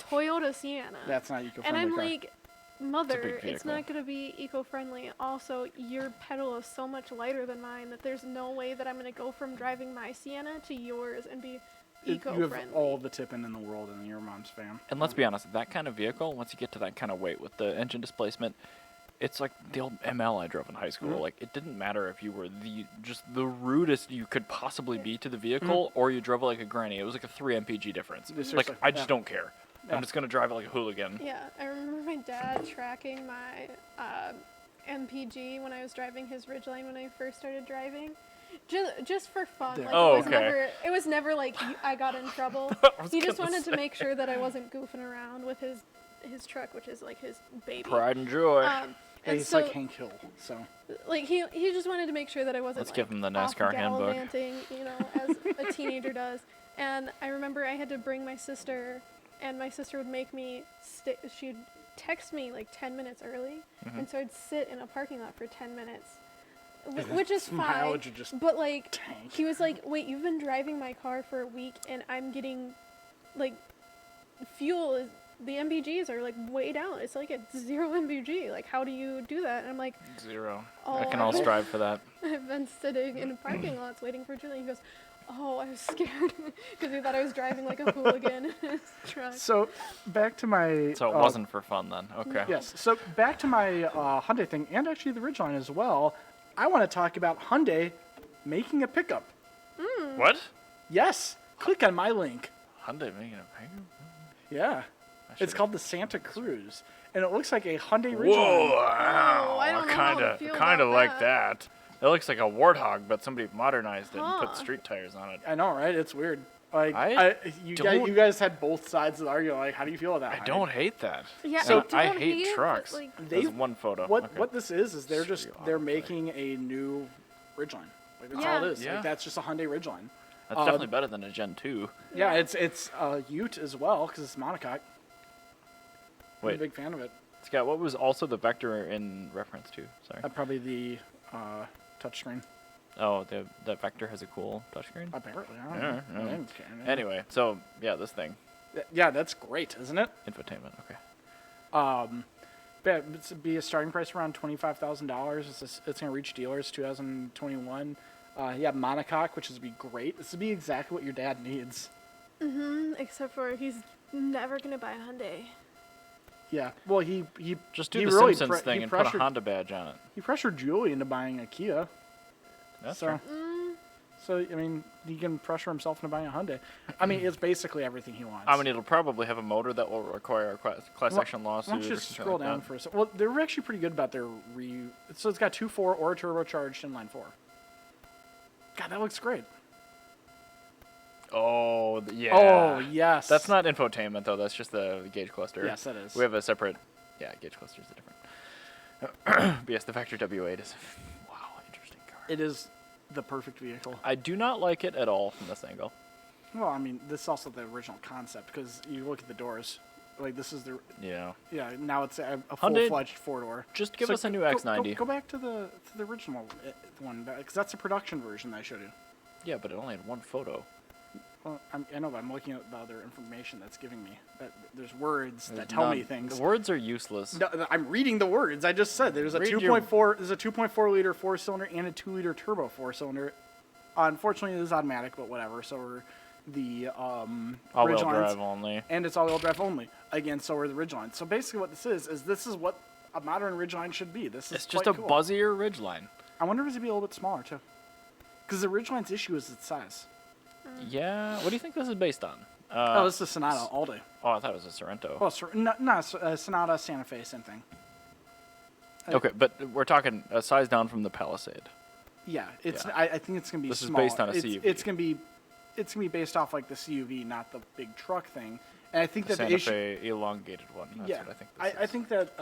Toyota Sienna. That's not eco-friendly. And I'm car. like, Mother, big it's vehicle. not going to be eco-friendly. Also, your pedal is so much lighter than mine that there's no way that I'm going to go from driving my Sienna to yours and be You eco-friendly. have all the tipping in the world in your mom's fan. And let's be honest, that kind of vehicle, once you get to that kind of weight with the engine displacement, it's like the old ML I drove in high school. Like, it didn't matter if you were just the rudest you could possibly be to the vehicle, or you drove it like a granny. It was like a 3 mpg difference. Seriously, Like, I just yeah. don't care. Yeah. I'm just going to drive it like a hooligan. Yeah, I remember my dad tracking my MPG when I was driving his Ridgeline when I first started driving. Just for fun. Like, Oh, it was okay. never, it was never like I got in trouble. was He just gonna wanted to make sure that I wasn't goofing around with his truck, which is like his baby. Pride and joy. Hey, And it's so, like Hank Hill, so. like he just wanted to make sure that I wasn't Let's like, give him the off NASCAR handbook. gallivanting, you know, as a teenager does. And I remember I had to bring my sister, and my sister would make me she'd text me like 10 minutes early, and so I'd sit in a parking lot for 10 minutes, which is fine. Mileage would just But like tank. he was like, "Wait, you've been driving my car for a week, and I'm getting like fuel is." The MPGs are like way down. It's like at 0 MPG. Like, how do you do that? And I'm like, 0. oh, I can all strive for that. I've been sitting in parking lots waiting for Julie. He goes, oh, I was scared because he thought I was driving like a hooligan in his truck. So, back to my. So it wasn't for fun then. Okay. Yes. So back to my Hyundai thing, and actually the Ridgeline as well. I want to talk about Hyundai making a pickup. What? Yes. Click on my link. Hyundai making a pickup? Yeah. It's should've- called the Santa Cruz, and it looks like a Hyundai Ridgeline. Whoa! Oh, I don't know how to feel Kind of about like that. that. It looks like a warthog, but somebody modernized it and Huh. put street tires on it. I know, right? It's weird. Like you don't- guys had both sides of the argument. Like, how do you feel about that? I don't hate that. Yeah, So- I don't hate it, trucks. Like, They- There's one photo. What Okay. what this is they're just Street they're autoplay. making a new Ridgeline. Like that's Yeah. all it is. Yeah. Like that's just a Hyundai Ridgeline. That's definitely better than a Gen 2. Yeah, it's Ute as well because it's monocoque. I'm a Wait, big fan of it. Scott, what was also the Vector in reference to? Sorry. Probably the touchscreen. Oh, that Vector has a cool touchscreen? Apparently, I don't Yeah, know. yeah. I didn't care, man. Anyway, so, yeah, this thing. Yeah, that's great, isn't it? Infotainment, okay. Yeah, it's be a starting price around $25,000. It's gonna reach dealers 2021. Yeah, monocoque, which is be great. This would be exactly what your dad needs. except for he's never gonna buy a Hyundai. Yeah. Well, he Just do he the really Simpsons he thing and put a pressured- Honda badge on it. He pressured Julie into buying a Kia. That's So, true. so I mean, he can pressure himself into buying a Hyundai. I mean, it's basically everything he wants. I mean, it'll probably have a motor that will require a class action lawsuit. Why don't you or just something scroll like down that. for a second? Well, they're actually pretty good about their So it's got 2.4 or turbocharged inline 4. God, that looks great. Oh, yeah. Oh, yes. That's not infotainment, though. That's just the gauge cluster. Yes, that is. We have a separate... Yeah, gauge clusters are different. But yes, the Vector W8 is... Wow, interesting car. It is the perfect vehicle. I do not like it at all from this angle. Well, I mean, this is also the original concept because you look at the doors. Like, this is the... Yeah. Yeah, now it's a Hyundai- full-fledged four-door. Just give So us a new go- X90. Go back to the original one, because that's the production version that I showed you. Yeah, but it only had one photo. Well, I know, but I'm looking at the other information that's giving me. There's words that There's tell me none- things. The words are useless. No, I'm reading the words. I just said there's a Read 2.4. There's a 2.4 liter 4-cylinder and a 2-liter turbo 4-cylinder. Unfortunately, it is automatic, but whatever. So are the All-wheel Ridgelines, drive only. and it's all-wheel drive only. Again, so are the Ridgelines. So basically, what this is what a modern Ridgeline should be. This is It's just quite a cool. buzzier Ridgeline. I wonder if it's be a little bit smaller too, because the Ridgeline's issue is its size. Yeah. What do you think this is based on? this is a Sonata all day. Oh, I thought it was a Sorrento. Oh, Sonata, Santa Fe, same thing. Okay, but we're talking a size down from the Palisade. Yeah, it's. Yeah. I think it's gonna be. This is smaller. based on a CUV. It's gonna be based off like the CUV, not the big truck thing. And I think The that Santa the issue. Fe elongated one. That's Yeah, what I think this I is. think that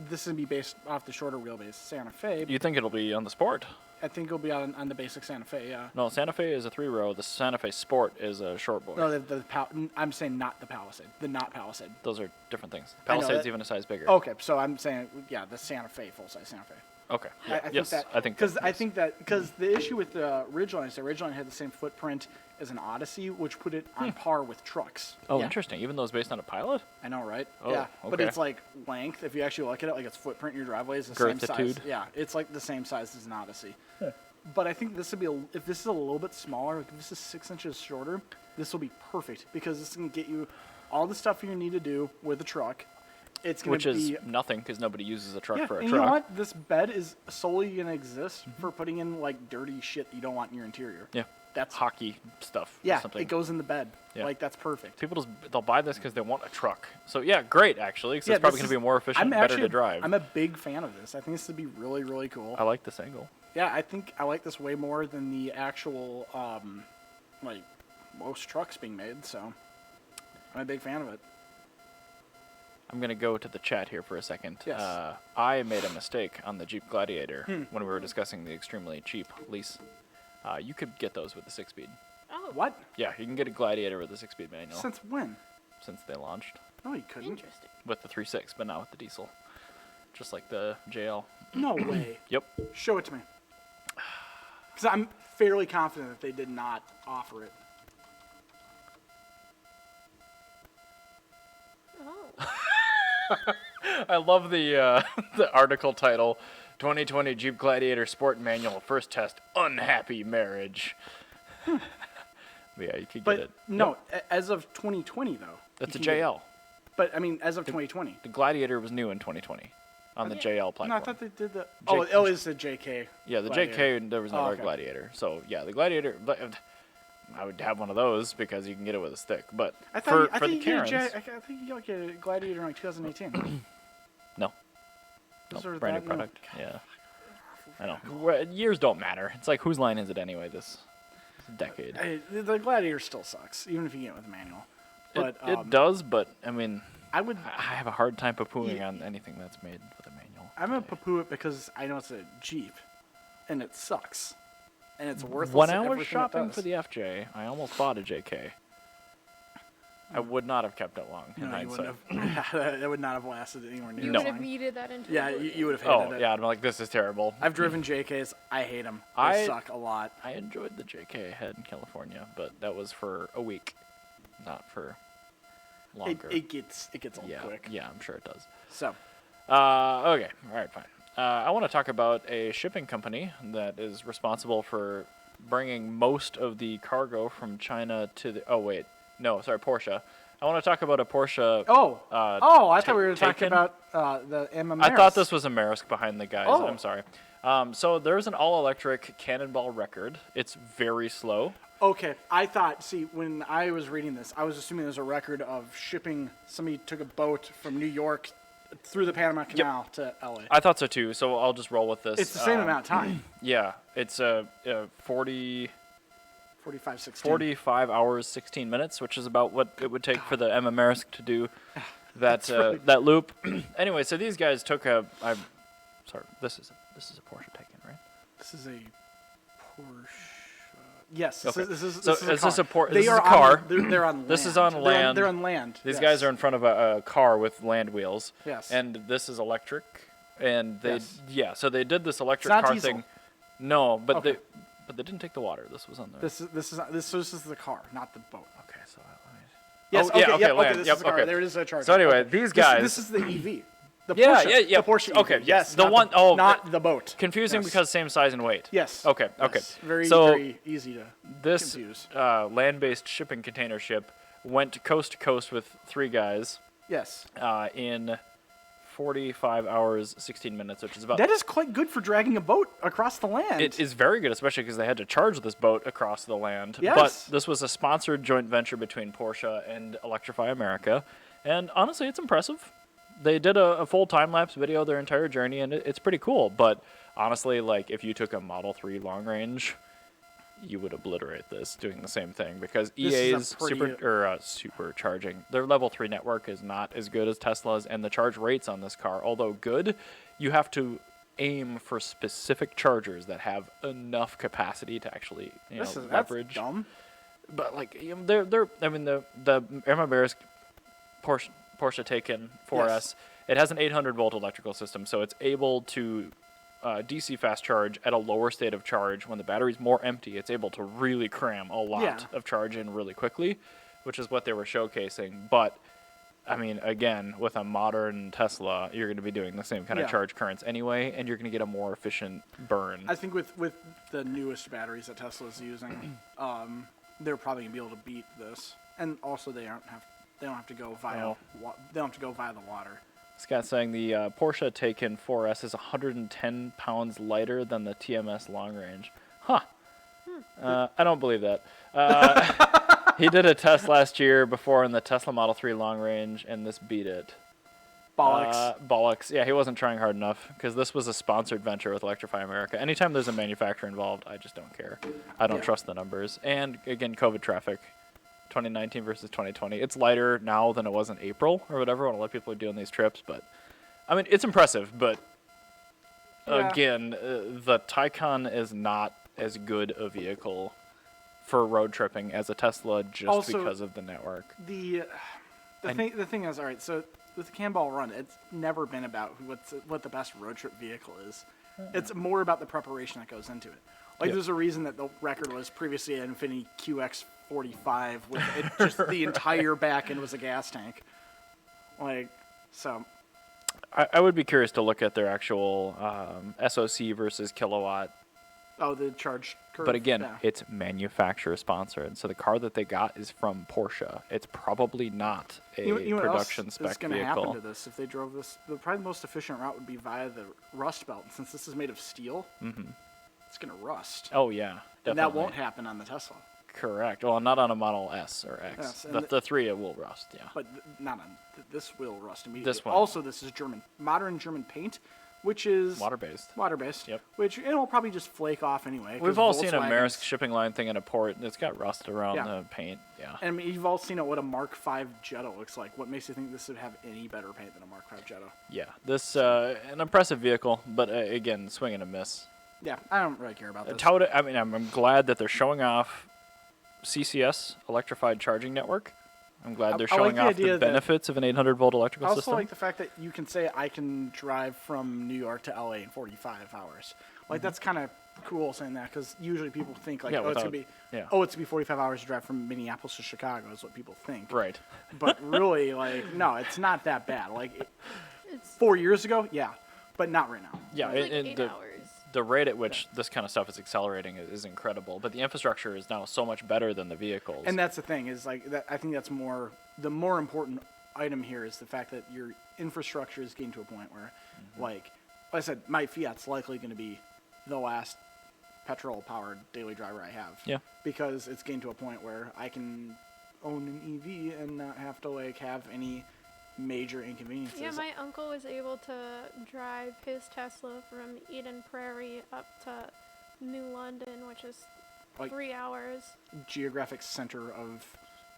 this is gonna be based off the shorter wheelbase Santa Fe. You think it'll be on the Sport? I think it'll be on the basic Santa Fe. Yeah. No, Santa Fe is a 3-row. The Santa Fe Sport is a short boy. No, I'm saying not the Palisade. The not Palisade. Those are different things. I know Palisade's that- even a size bigger. Okay, so I'm saying the Santa Fe, full size Santa Fe. Okay. I Yeah. think Yes, that I think because that, I yes. think that because the issue with the Ridgeline had the same footprint as an Odyssey, which put it on par with trucks. Oh, Yeah. interesting. Even though it's based on a Pilot? I know, right? Oh, yeah, but okay. it's like length. If you actually look at it, like its footprint in your driveway is the same size. Girthitude. Yeah, it's like the same size as an Odyssey. But I think this would be if this is a little bit smaller, like if this is 6 inches shorter, this will be perfect because this can get you all the stuff you need to do with the truck. It's going Which to is be nothing because nobody uses a truck for a and truck. you know what? This bed is solely going to exist for putting in like dirty shit you don't want in your interior. Yeah. That's Hockey stuff. or yeah. something. It goes in the bed. Yeah. Like that's perfect. People they'll buy this because they want a truck. So yeah, great actually. Because it's probably this going to be more efficient, I'm better actually, to drive. I'm a big fan of this. I think this would be really, really cool. I like this angle. Yeah, I think I like this way more than the actual like most trucks being made. So I'm a big fan of it. I'm going to go to the chat here for a second. Yes. I made a mistake on the Jeep Gladiator when we were discussing the extremely cheap lease. You could get those with the 6-speed. Oh, What? Yeah, you can get a Gladiator with a 6-speed manual Since when? since they launched No, you couldn't. interesting. with the 3.6, but not with the diesel. Just like the JL. No way. Yep. Show it to me. Because I'm fairly confident that they did not offer it. Oh. I love the the article title, 2020 Jeep Gladiator Sport Manual First Test Unhappy Marriage. Yeah, you could But get it. no, Yep. as of 2020 though. That's a you can get- JL. But I mean, as of 2020. The Gladiator was new in 2020 on the Yeah. JL platform. No, I thought they did the. J- Oh, it's the JK. Yeah, the Gladiator. JK, there was no Oh, other okay. Gladiator. So, yeah, the Gladiator, I would have one of those because you can get it with a stick. But I for thought the you get Karens, I think you get a Gladiator in like 2018. no. Those No, are brand new that new. product. Yeah. I know. Years don't matter. It's like, whose line is it anyway this decade? The Gladiator still sucks, even if you get it with a manual. But It does, but, I mean, I would. I have a hard time poo-pooing Yeah. on anything that's made with a manual. I'm gonna poo-poo it because I know it's a Jeep, and it sucks, and it's worthless. When at I was everything it shopping does. for the FJ, I almost bought a JK. I would not have kept it long in No, you hindsight. wouldn't have. That would not have lasted anywhere near. You No. would as have long. yeeted that into Yeah, oblivion. you would have hated Oh, it. yeah, I'm like, this is terrible. I've driven JKs. I hate them. They I- suck a lot. I enjoyed the JK I had in California, but that was for a week, not for longer. It gets old yeah, quick. yeah, I'm sure it does. So Okay, all right, fine. I want to talk about a shipping company that is responsible for bringing most of the cargo from China to the. Oh wait, no, sorry, Porsche. I want to talk about a Porsche. I thought we were talking Taken? about the MMA. I thought this was a Maersk behind the guys. Oh. I'm sorry. So there's an all-electric Cannonball record. It's very slow. Okay, I thought. See, when I was reading this, I was assuming there's a record of shipping. Somebody took a boat from New York through the Panama Canal to LA. I thought so too. So I'll just roll with this. It's the same amount of time. Yeah, it's 40. 45, 16. 45 hours, 16 minutes, which is about what it would take for the Emma Maersk to do that really- that loop. Anyway, so these guys took I'm sorry, this is a Porsche Taycan, right? This is a Porsche. Yes. Okay. This is So this is a is this car. a Por- They this is are a car. They're on land. This is on land. They're on land. These yes. guys are in front of a car with land wheels. Yes. And this is electric, and they Yes. so they did this electric not car diesel. thing. No, but Okay. they didn't take the water. This was on there. This is the car, not the boat. Okay, so let me. Yes. Oh, yeah, okay. okay, Yep, land. okay. This Yep, is the car. okay. There it is. A charger. So anyway, Okay. these guys. This is the EV. The Yeah, Porsche, yeah. The Porsche EV. Okay, yes. The not one- oh, not the boat. Confusing Yes. because same size and weight. Yes. Okay. Okay. Yes. Very So very easy to this confuse. land-based shipping container ship went coast to coast with 3 guys Yes. in 45 hours, 16 minutes, which is about... That is quite good for dragging a boat across the land. It is very good, especially because they had to charge this boat across the land. Yes. But this was a sponsored joint venture between Porsche and Electrify America. And honestly, it's impressive. They did a full time-lapse video their entire journey, and it's pretty cool. But honestly, like, if you took a Model 3 long range, you would obliterate this doing the same thing, because EA's supercharging, their level 3 network is not as good as Tesla's, and the charge rates on this car, although good, you have to aim for specific chargers that have enough capacity to actually leverage. That's dumb. But like, the Emma Bear's Porsche Taycan 4S, Yes. it has an 800 volt electrical system, so it's able to DC fast charge at a lower state of charge. When the battery's more empty, it's able to really cram a lot of charge in really quickly, which is what they were showcasing. But I mean, again, with a modern Tesla, you're going to be doing the same kind of charge currents anyway, and you're going to get a more efficient burn. I think with the newest batteries that Tesla's using, they're probably going to be able to beat this. And also, they don't have to go via the water. Scott saying the Porsche Taycan 4S is 110 pounds lighter than the TMS long range. Huh. I don't believe that. He did a test last year before in the Tesla Model 3 long range, and this beat it. Bollocks. Yeah, he wasn't trying hard enough, because this was a sponsored venture with Electrify America. Anytime there's a manufacturer involved, I just don't care. I don't trust the numbers. And again, COVID traffic. 2019 versus 2020. It's lighter now than it was in April or whatever when a lot of people are doing these trips, but I mean, it's impressive, but again, the Taycan is not as good a vehicle for road tripping as a Tesla just also, because of the network. The thing is, all right, so with the Cannonball Run, it's never been about what the best road trip vehicle is. It's more about the preparation that goes into it. Like, there's a reason that the record was previously an Infiniti QX45 with just the entire back end was a gas tank. Like, so. I would be curious to look at their actual SOC versus kilowatt. Oh, the charge curve. But again, it's manufacturer sponsored. So the car that they got is from Porsche. It's probably not a production spec vehicle. What's going to happen to this if they drove this? Probably the most efficient route would be via the rust belt. And since this is made of steel, it's going to rust. Oh, yeah. Definitely. And that won't happen on the Tesla. Correct. Well, not on a Model S or X. Yes, the 3 it will rust, yeah. But not on this will rust immediately. This one. Also, this is modern German paint, which is water-based. Yep. Which it'll probably just flake off anyway. We've all seen a Maersk shipping line thing in a port that's got rust around the paint. Yeah. And you've all seen what a Mark V Jetta looks like. What makes you think this would have any better paint than a Mark V Jetta? Yeah. This an impressive vehicle, but again, swing and a miss. Yeah, I don't really care about this. I'm glad that they're showing off CCS, electrified charging network. I'm glad they're showing off the benefits of an 800-volt electrical system. I also like the fact that you can say I can drive from New York to LA in 45 hours. Like, that's kind of cool saying that, because usually people think, like, it's going to be 45 hours to drive from Minneapolis to Chicago is what people think. Right. But really, like, no, it's not that bad. Like, 4 years ago, but not right now. Yeah, like 8 hours. The rate at which this kind of stuff is accelerating is incredible, but the infrastructure is now so much better than the vehicles. And that's the thing is, like, that I think that's the more important item here is the fact that your infrastructure is getting to a point where, like I said, my Fiat's likely going to be the last petrol-powered daily driver I have. Yeah. Because it's getting to a point where I can own an EV and not have to, like, have any major inconveniences. Yeah, my uncle was able to drive his Tesla from Eden Prairie up to New London, which is like 3 hours. Geographic center of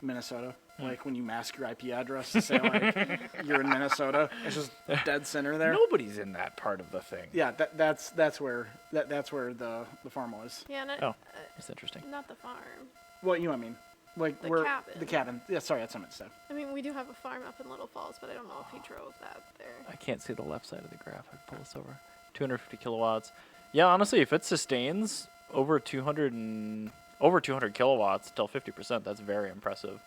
Minnesota. Like when you mask your IP address to say like you're in Minnesota, it's just dead center there. Nobody's in that part of the thing. Yeah, that's where the farm was. Yeah, that's interesting. Not the farm. Well, you know what I mean. Like the cabin. The cabin. Yeah, sorry, that's something to say. I mean, we do have a farm up in Little Falls, but I don't know if he drove that there. I can't see the left side of the graph. I can pull this over. 250 kilowatts. Yeah, honestly, if it sustains over 200 kilowatts till 50%, that's very impressive.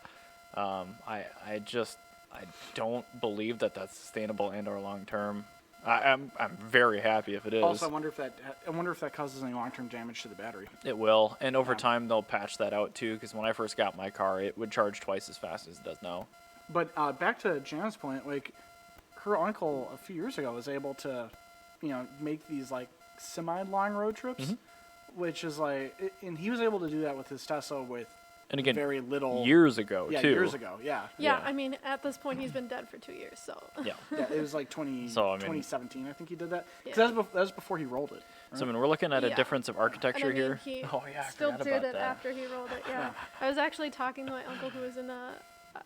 I don't believe that that's sustainable and/or long term. I'm very happy if it is. Also, I wonder if that causes any long-term damage to the battery. It will, and over time they'll patch that out too. Because when I first got my car, it would charge twice as fast as it does now. But back to Jana's point, like her uncle a few years ago was able to, make these like semi-long road trips, which is like, and he was able to do that with his Tesla with And again, very little years ago, yeah, too. years ago, yeah. Yeah, Yeah. I mean, at this point, he's been dead for 2 years, so. Yeah. Yeah, it was like 2017, I think he did that. Because Yeah. that was before he rolled it. Right? So, I mean, we're looking at a Yeah. difference of architecture And I mean, here. he Oh, yeah, I still forgot did about it that. after he rolled it, yeah. I was actually talking to my uncle who was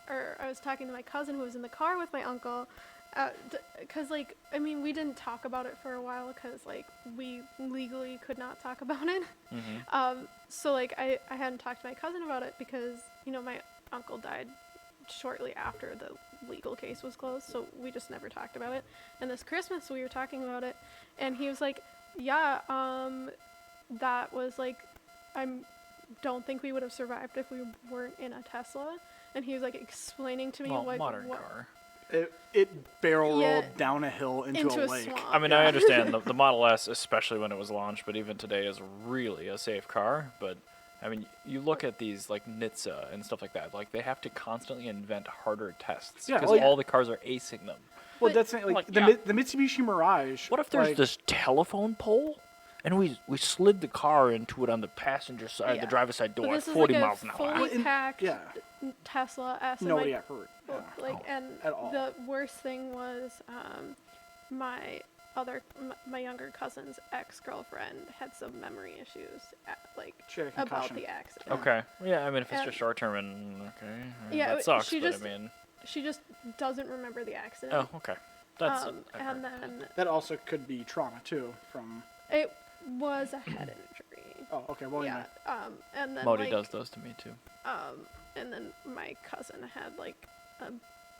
I was talking to my cousin who was in the car with my uncle, because, like, I mean, we didn't talk about it for a while because, like, we legally could not talk about it. So, like, I hadn't talked to my cousin about it because, my uncle died shortly after the legal case was closed, so we just never talked about it. And this Christmas we were talking about it, and he was like, yeah, that was like, don't think we would have survived if we weren't in a Tesla. And he was like explaining to me like modern what, car. It barrel Yeah, rolled down a hill into a lake. swamp. I mean, I understand the Model S, especially when it was launched, but even today is really a safe car. But, I mean, you look at these, like, NHTSA and stuff like that. Like, they have to constantly invent harder tests Yeah, because well, yeah. all the cars are acing them. Well, But- that's like, Like, the, yeah. the Mitsubishi Mirage. What if there's like, this telephone pole and we slid the car into it on the passenger side, the Yeah. driver's side But door at this is 40 like miles a an hour? fully Well, and- packed yeah. Tesla S. and Nobody my- got hurt. well, Yeah. like, Oh, and at all. the worst thing was my younger cousin's ex-girlfriend had some memory issues She had a about concussion. the accident. Okay. Yeah, I mean, if it's And- just short term, and okay. I mean, Yeah, that sucks, she but just- I mean. She just doesn't remember the accident. Oh, okay. That's. And then That also could be trauma too. From it was a head injury. oh, okay. Well, Yeah. And then Modi like, does those to me, too. and then my cousin had like a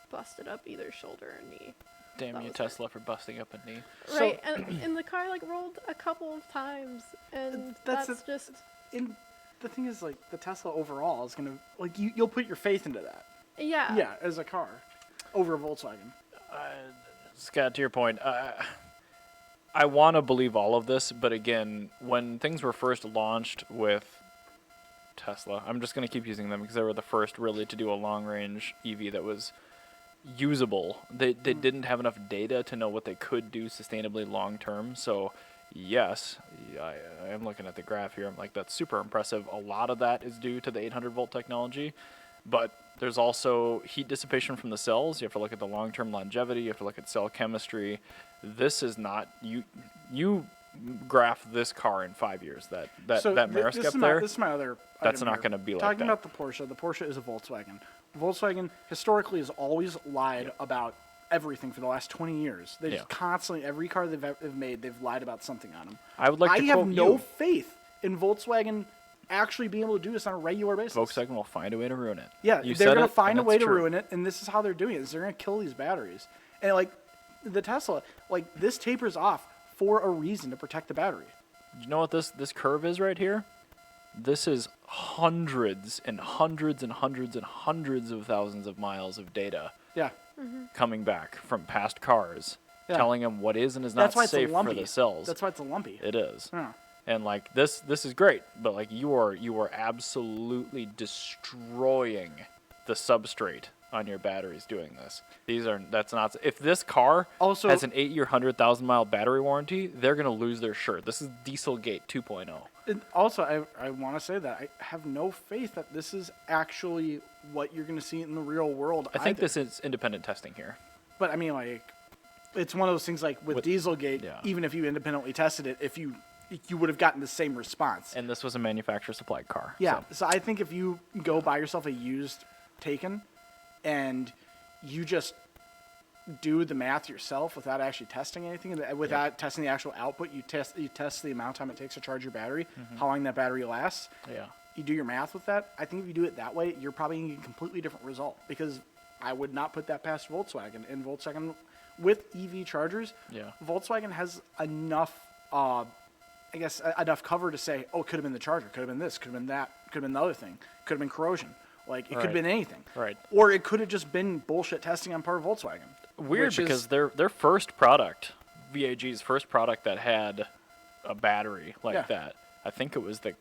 busted up either shoulder or knee. Damn That you, was it. Tesla, for busting up a knee. So- Right, and the car like rolled a couple of times, and That's that's just in the thing is like the Tesla overall is gonna like you'll put your faith into that. yeah. Yeah, as a car over a Volkswagen. Scott, to your point, I want to believe all of this, but again, when things were first launched with Tesla, I'm just going to keep using them because they were the first really to do a long-range EV that was usable. They didn't have enough data to know what they could do sustainably long-term, so yes, I am looking at the graph here. I'm like, that's super impressive. A lot of that is due to the 800-volt technology, but there's also heat dissipation from the cells. You have to look at the long-term longevity. You have to look at cell chemistry. This is not you graph this car in 5 years. That Marisk up there. This is my other. That's item not here. gonna be like Talking that. about the Porsche. The Porsche is a Volkswagen. Volkswagen historically has always lied about everything for the last 20 years. They just constantly, every car they've made, they've lied about something on them. I would like to have quote no you. faith in Volkswagen actually being able to do this on a regular basis. Volkswagen will find a way to ruin it. Yeah, You they're said going it, to find and a way it's to true. ruin it, and this is how they're doing it. Is they're going to kill these batteries. And like the Tesla, like this tapers off for a reason to protect the battery. You know what this curve is right here? This is hundreds and hundreds and hundreds and hundreds of thousands of miles of data Yeah. coming back from past cars, Yeah. telling them what is and is not That's why it's safe a for lumpy. the cells. That's why it's a lumpy. It is. Yeah. And like this is great, but like you are absolutely destroying the substrate on your batteries doing this. That's not. If this car Also- has an 8-year, 100,000-mile battery warranty, they're gonna lose their shirt. This is Dieselgate 2.0. And also, I want to say that I have no faith that this is actually what you're going to see in the real world. I think either. this is independent testing here. But I mean, like, it's one of those things like with Dieselgate. yeah. Even if you independently tested it, if you would have gotten the same response. And this was a manufacturer-supplied car. Yeah. so. So I think if you go buy yourself a used Taken, and you just do the math yourself without actually testing anything, without testing the actual output, you test the amount of time it takes to charge your battery, how long that battery lasts. Yeah. You do your math with that. I think if you do it that way, you're probably going to get a completely different result, because I would not put that past Volkswagen. And Volkswagen with EV chargers, Yeah. Volkswagen has enough, enough cover to say, oh, it could have been the charger, could have been this, could have been that, could have been the other thing, could have been corrosion. Like, it could have Right. been anything. Right. Or it could have just been bullshit testing on part of Volkswagen. Weird, which because is- their first product, VAG's first product that had a battery like Yeah. that, I think it was the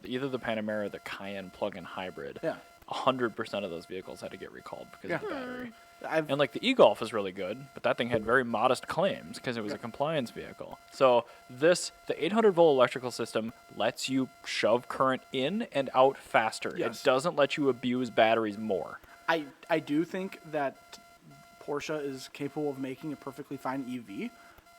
either the Panamera or the Cayenne plug-in hybrid. Yeah. 100% of those vehicles had to get recalled because of the battery. I've, And like the e-Golf is really good, but that thing had very modest claims because it was a compliance vehicle. So the 800-volt electrical system lets you shove current in and out faster. Yes. It doesn't let you abuse batteries more. I do think that Porsche is capable of making a perfectly fine EV.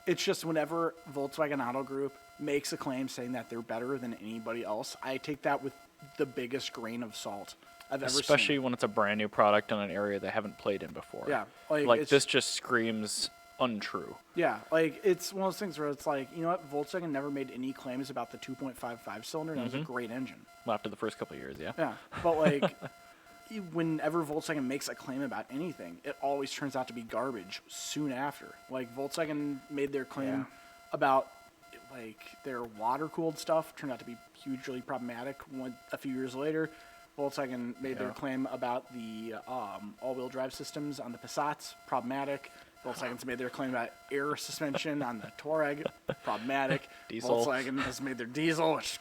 It's just whenever Volkswagen Auto Group makes a claim saying that they're better than anybody else, I take that with the biggest grain of salt I've ever seen. Especially when it's a brand new product in an area they haven't played in before. Yeah, like this just screams untrue. Yeah, like it's one of those things where it's like, you know what, Volkswagen never made any claims about the 2.55 cylinder, and that was a great engine. Well, after the first couple of years, yeah. Yeah, but like whenever Volkswagen makes a claim about anything, it always turns out to be garbage soon after. Like Volkswagen made their claim about like their water-cooled stuff, turned out to be hugely problematic. A few years later, Volkswagen made their claim about the all-wheel drive systems on the Passats, problematic. Volkswagen's made their claim about air suspension on the Touareg, problematic. Diesel. Volkswagen has made their diesel, which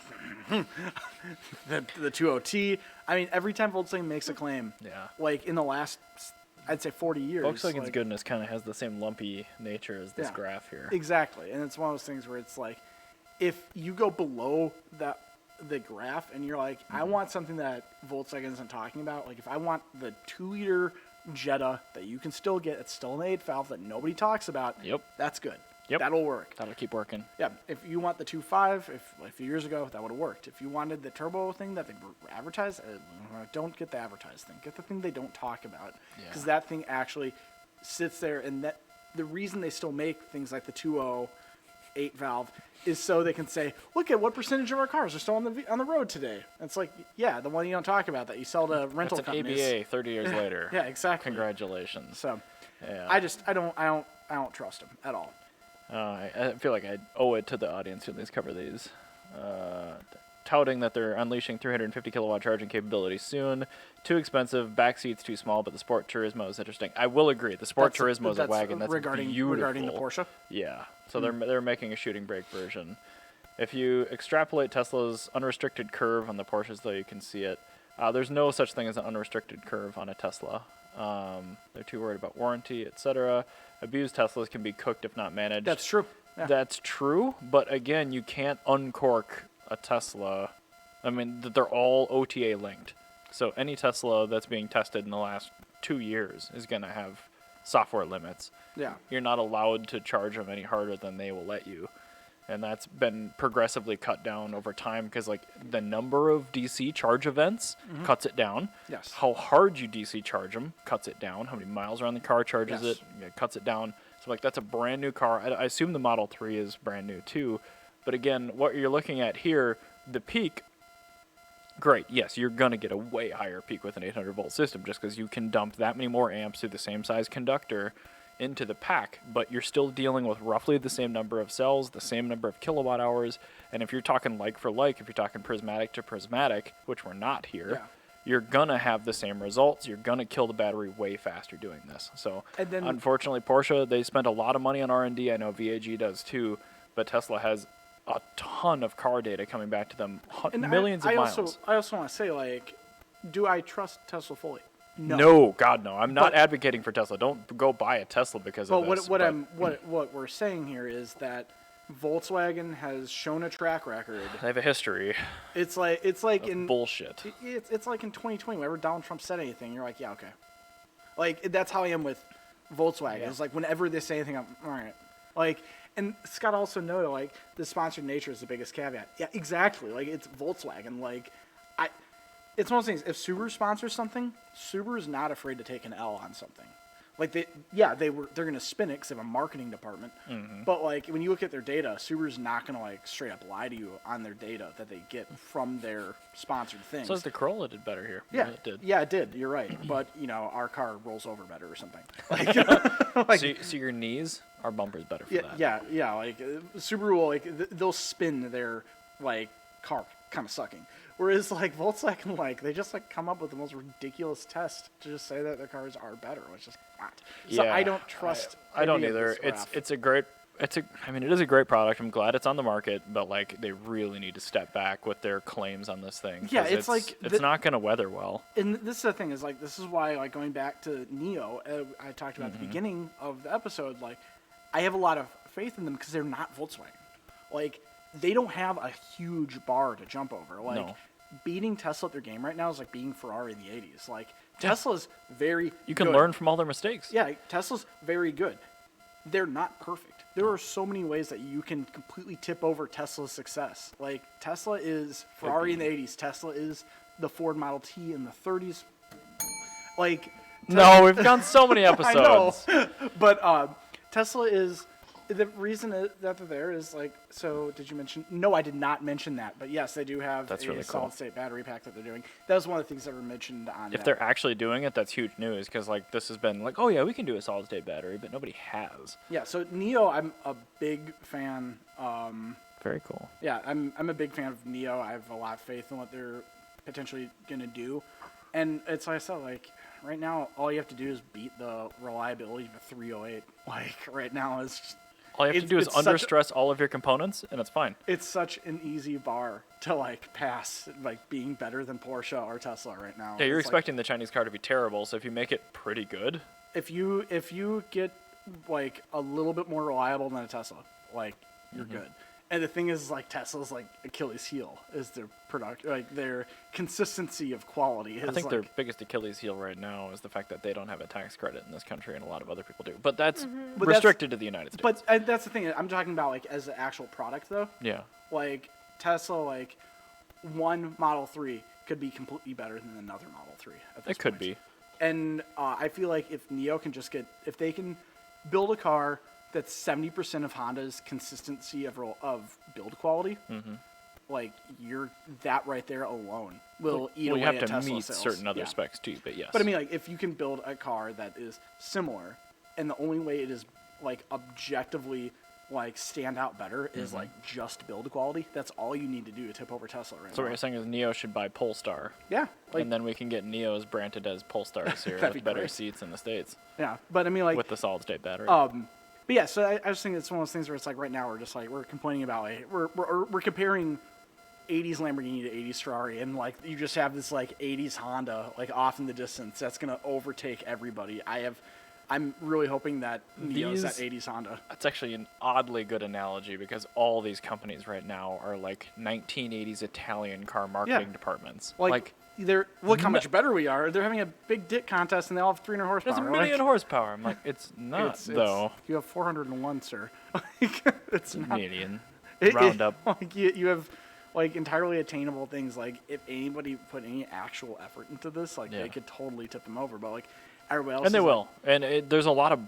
the 20T. I mean, every time Volkswagen makes a claim, like in the last, I'd say 40 years. Volkswagen's goodness kind of has the same lumpy nature as this graph here. Exactly, and it's one of those things where it's like, if you go below the graph and you're like, I want something that Volkswagen isn't talking about, like if I want the 2-liter Jetta that you can still get, it's still an 8-valve that nobody talks about, that's good. That'll work. That'll keep working. Yeah, if you want the 2.5, like a few years ago, that would have worked. If you wanted the turbo thing that they advertised, don't get the advertised thing. Get the thing they don't talk about, because that thing actually sits there, and that the reason they still make things like the 2.0 8-valve is so they can say, look at what percentage of our cars are still on the road today. And it's like, yeah, the one you don't talk about that you sell to rental companies. That's an ABA 30 years later. Yeah, exactly. Congratulations. So, I don't trust them at all. I feel like I owe it to the audience to at least cover these. Touting that they're unleashing 350 kilowatt charging capability soon. Too expensive, back seats too small, but the Sport Turismo is interesting. I will agree. The Sport Turismo is a wagon that's beautiful. Regarding the Porsche? Yeah. So they're making a shooting brake version. If you extrapolate Tesla's unrestricted curve on the Porsches, though, you can see it. There's no such thing as an unrestricted curve on a Tesla. They're too worried about warranty, etc. Abused Teslas can be cooked if not managed. That's true. Yeah. That's true, but again, you can't uncork a Tesla. I mean, they're all OTA linked. So any Tesla that's being tested in the last 2 years is going to have software limits. Yeah. You're not allowed to charge them any harder than they will let you. And that's been progressively cut down over time because, like, the number of DC charge events cuts it down. Yes. How hard you DC charge them cuts it down. How many miles around the car charges it cuts it down. So, like, that's a brand new car. I assume the Model 3 is brand new, too. But, again, what you're looking at here, the peak, great. Yes, you're going to get a way higher peak with an 800-volt system just because you can dump that many more amps through the same size conductor into the pack, but you're still dealing with roughly the same number of cells, the same number of kilowatt hours, and if you're talking like for like, if you're talking prismatic to prismatic, which we're not here, you're gonna have the same results. You're gonna kill the battery way faster doing this. So, unfortunately, Porsche, they spent a lot of money on R&D. I know VAG does too, but Tesla has a ton of car data coming back to them, millions of miles. I also want to say, like, do I trust Tesla fully? No, God, no. I'm not advocating for Tesla. Don't go buy a Tesla because of this. What we're saying here is that Volkswagen has shown a track record. They have a history. It's like in bullshit. It's like in 2020, whenever Donald Trump said anything, you're like, yeah, okay. Like that's how I am with Volkswagen. Yeah. It's like whenever they say anything, I'm all right. Like, and Scott also noted like the sponsored nature is the biggest caveat. Yeah, exactly. Like it's Volkswagen. Like it's one of those things. If Subaru sponsors something, Subaru's not afraid to take an L on something. Like they're gonna spin it because they have a marketing department. But like when you look at their data, Subaru's not gonna like straight up lie to you on their data that they get from their sponsored things. So the Corolla did better here. Yeah, it did. Yeah, it did. You're right. But you know, our car rolls over better or something. Like, so your knees, our bumper's better for that. Yeah. Like Subaru will they'll spin their like car kind of sucking. Whereas, like, Volkswagen, like, they just, like, come up with the most ridiculous test to just say that their cars are better, which is not. So I don't trust I don't either. It's a great it is a great product. I'm glad it's on the market, but like they really need to step back with their claims on this thing. Yeah, 'cause it's like it's not going to weather well. And this is the thing is like this is why like going back to Neo, I talked about at the beginning of the episode. Like, I have a lot of faith in them because they're not Volkswagen. Like, they don't have a huge bar to jump over. Like, No. beating Tesla at their game right now is like beating Ferrari in the '80s. Like, Tesla's very You can good. learn from all their mistakes. Yeah, Tesla's very good. They're not perfect. There are so many ways that you can completely tip over Tesla's success. Like, Tesla is Ferrari in the '80s. Tesla is the Ford Model T in the '30s. Like, No, we've done so many I episodes. know, but Tesla is the reason that they're there is like. So, did you mention? No, I did not mention that. But yes, they do have That's a really cool. solid-state battery pack that they're doing. That was one of the things that were mentioned on. If they're actually doing it, that's huge news because like this has been like, oh yeah, we can do a solid state battery, but nobody has. Yeah, so Neo, I'm a big fan. Very cool. Yeah, I'm a big fan of Neo. I have a lot of faith in what they're potentially gonna do, and it's like I said, like right now, all you have to do is beat the reliability of a 308. Like right now, it's just, All you have to do is it's under such a- stress all of your components, and it's fine. it's such an easy bar to like pass, like being better than Porsche or Tesla right now. Yeah, you're It's like, expecting the Chinese car to be terrible, so if you make it pretty good, if you get like a little bit more reliable than a Tesla, like you're good. And the thing is, like Tesla's like Achilles heel is their product, like their consistency of quality. Is I think like, their biggest Achilles heel right now is the fact that they don't have a tax credit in this country, and a lot of other people do. But that's But restricted to the United States. But that's the thing. I'm talking about like as an actual product though. yeah, Like Tesla, like one Model 3 could be completely better than another Model 3. At this it could point. be. And I feel like if Neo can just if they can build a car that's 70% of Honda's consistency of build quality, like that right there alone will eat Well, away you have at to Tesla meet sales. certain other Yeah. specs too, but yes. But I mean, like if you can build a car that is similar, and the only way it is like objectively like stand out better is like just build quality. That's all you need to do to tip over Tesla right so what now. you're saying is Neo should buy Polestar, Yeah, like and then we can get Neos branded as Polestars here That'd be with better great. seats in the States yeah, but I mean like with the solid state battery. but yeah, so I just think it's one of those things where it's like right now we're just like we're complaining about like we're comparing 80s Lamborghini to 80s Ferrari, and like you just have this like 80s Honda like off in the distance that's gonna overtake everybody. I'm really hoping that Neo's that These- 80s Honda. That's actually an oddly good analogy because all these companies right now are like 1980s Italian car marketing departments. Like they're look how much better we are. They're having a big dick contest and they all have 300 horsepower. there's a million like, horsepower. I'm like, it's not it's, though. you have 401, sir. Like, it's not. Million. It- Round up. Like you have like entirely attainable things. Like if anybody put any actual effort into this, like Yeah. they could totally tip them over. But like everybody else, And they is, will. And there's a lot of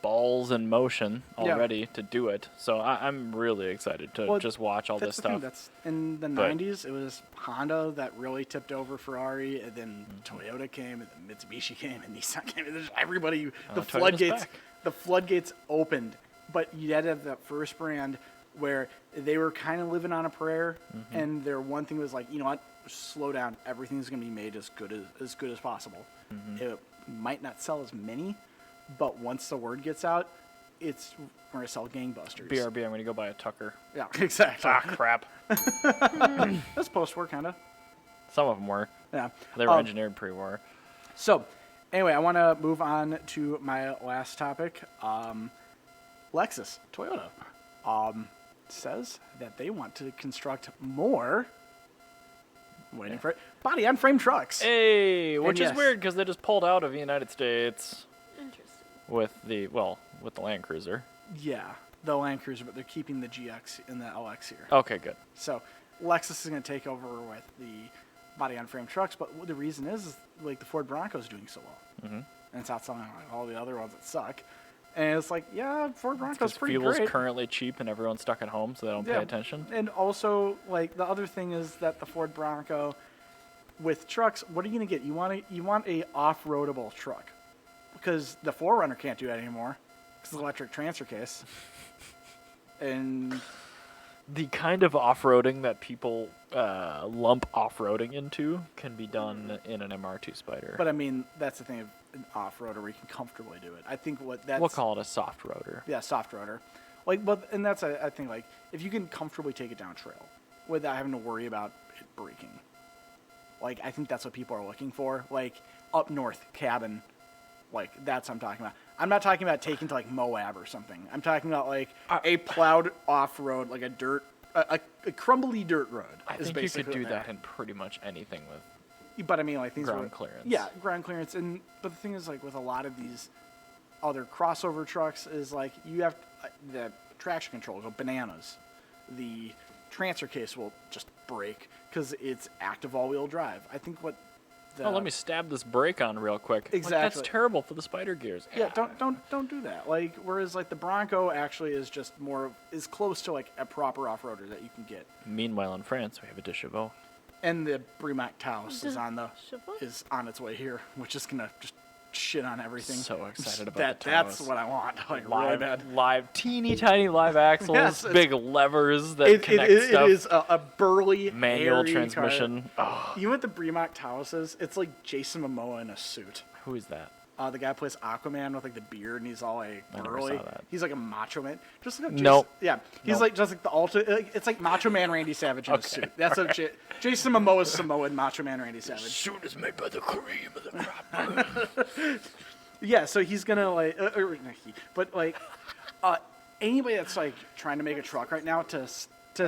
balls in motion Yeah. already to do it. So I'm really excited to Well, just watch all That's this the thing. stuff. That's in the But- 90s. It was Honda that really tipped over Ferrari, and then Mm-hmm. Toyota came, and then Mitsubishi came, and Nissan came. And there's everybody. The Toyota's floodgates. back. The floodgates opened, but you had to have that first brand where they were kind of living on a prayer, Mm-hmm. and their one thing was like, you know what, slow down. Everything's gonna be made as good as possible. Mm-hmm. It might not sell as many, but once the word gets out, we're gonna sell gangbusters. BRB, I'm going to go buy a Tucker. Yeah, exactly. Ah, crap. That's post-war kind of. Some of them were. Yeah. They were engineered pre-war. So, anyway, I want to move on to my last topic. Lexus, Toyota, says that they want to construct more. Waiting for it. Body-on-frame trucks. Hey, which yes. is weird because they just pulled out of the United States Interesting. with the Land Cruiser. Yeah, the Land Cruiser, but they're keeping the GX and the LX here. Okay, good. So, Lexus is going to take over with the body-on-frame trucks, but the reason is like the Ford Bronco is doing so well. Mm-hmm. And it's not selling like all the other ones that suck. And it's like, yeah, Ford Bronco's Because pretty fuel's great. currently cheap and everyone's stuck at home, so they don't pay attention. And also, like the other thing is that the Ford Bronco, with trucks, what are you gonna get? You want a off-roadable truck, because the 4Runner can't do that anymore, because the electric transfer case. And The kind of off-roading that people lump off-roading into can be done in an MR2 Spider. but I mean, that's the thing of an off-roader where you can comfortably do it. I think what that's we'll call it a soft roader. yeah, soft roader. Like, but and that's I think like if you can comfortably take it down trail without having to worry about it breaking. Like, I think that's what people are looking for. Like, up north, cabin. Like, that's what I'm talking about. I'm not talking about taking to, like, Moab or something. I'm talking about, like, a plowed off-road, like a crumbly dirt road. I think you could do that in pretty much anything with But, I mean, like, things ground clearance. Yeah, ground clearance. But the thing is, like, with a lot of these other crossover trucks is, like, you have the traction control go bananas. The transfer case will just break because it's active all-wheel drive. I think what let me stab this brake on real quick. Exactly. Like, that's terrible for the spider gears. Yeah, don't do that. Like, whereas like the Bronco actually is just is close to like a proper off-roader that you can get. Meanwhile, in France, we have a de Chevaux. And the Premac Taos is Chevaux? is on its way here, which is gonna just shit on everything. So excited about that. the Taos. That's what I want. Like really bad. Teeny tiny live axles, Yes, big levers that connect stuff. It is a burly manual hairy transmission. Car. You know what the Premac Taos is? It's like Jason Momoa in a suit. Who is that? The guy who plays Aquaman with like the beard and he's all like I never burly. saw that. He's like a macho man. Just like Jason, Nope. Yeah, he's Nope. like just like the ultimate. It's like Macho Man Randy Savage in a suit. That's what Jason Momoa's Samoan Macho Man Randy Savage. Suit is made by the cream of the crop. Yeah, so he's gonna like, but like, anybody that's like trying to make a truck right now to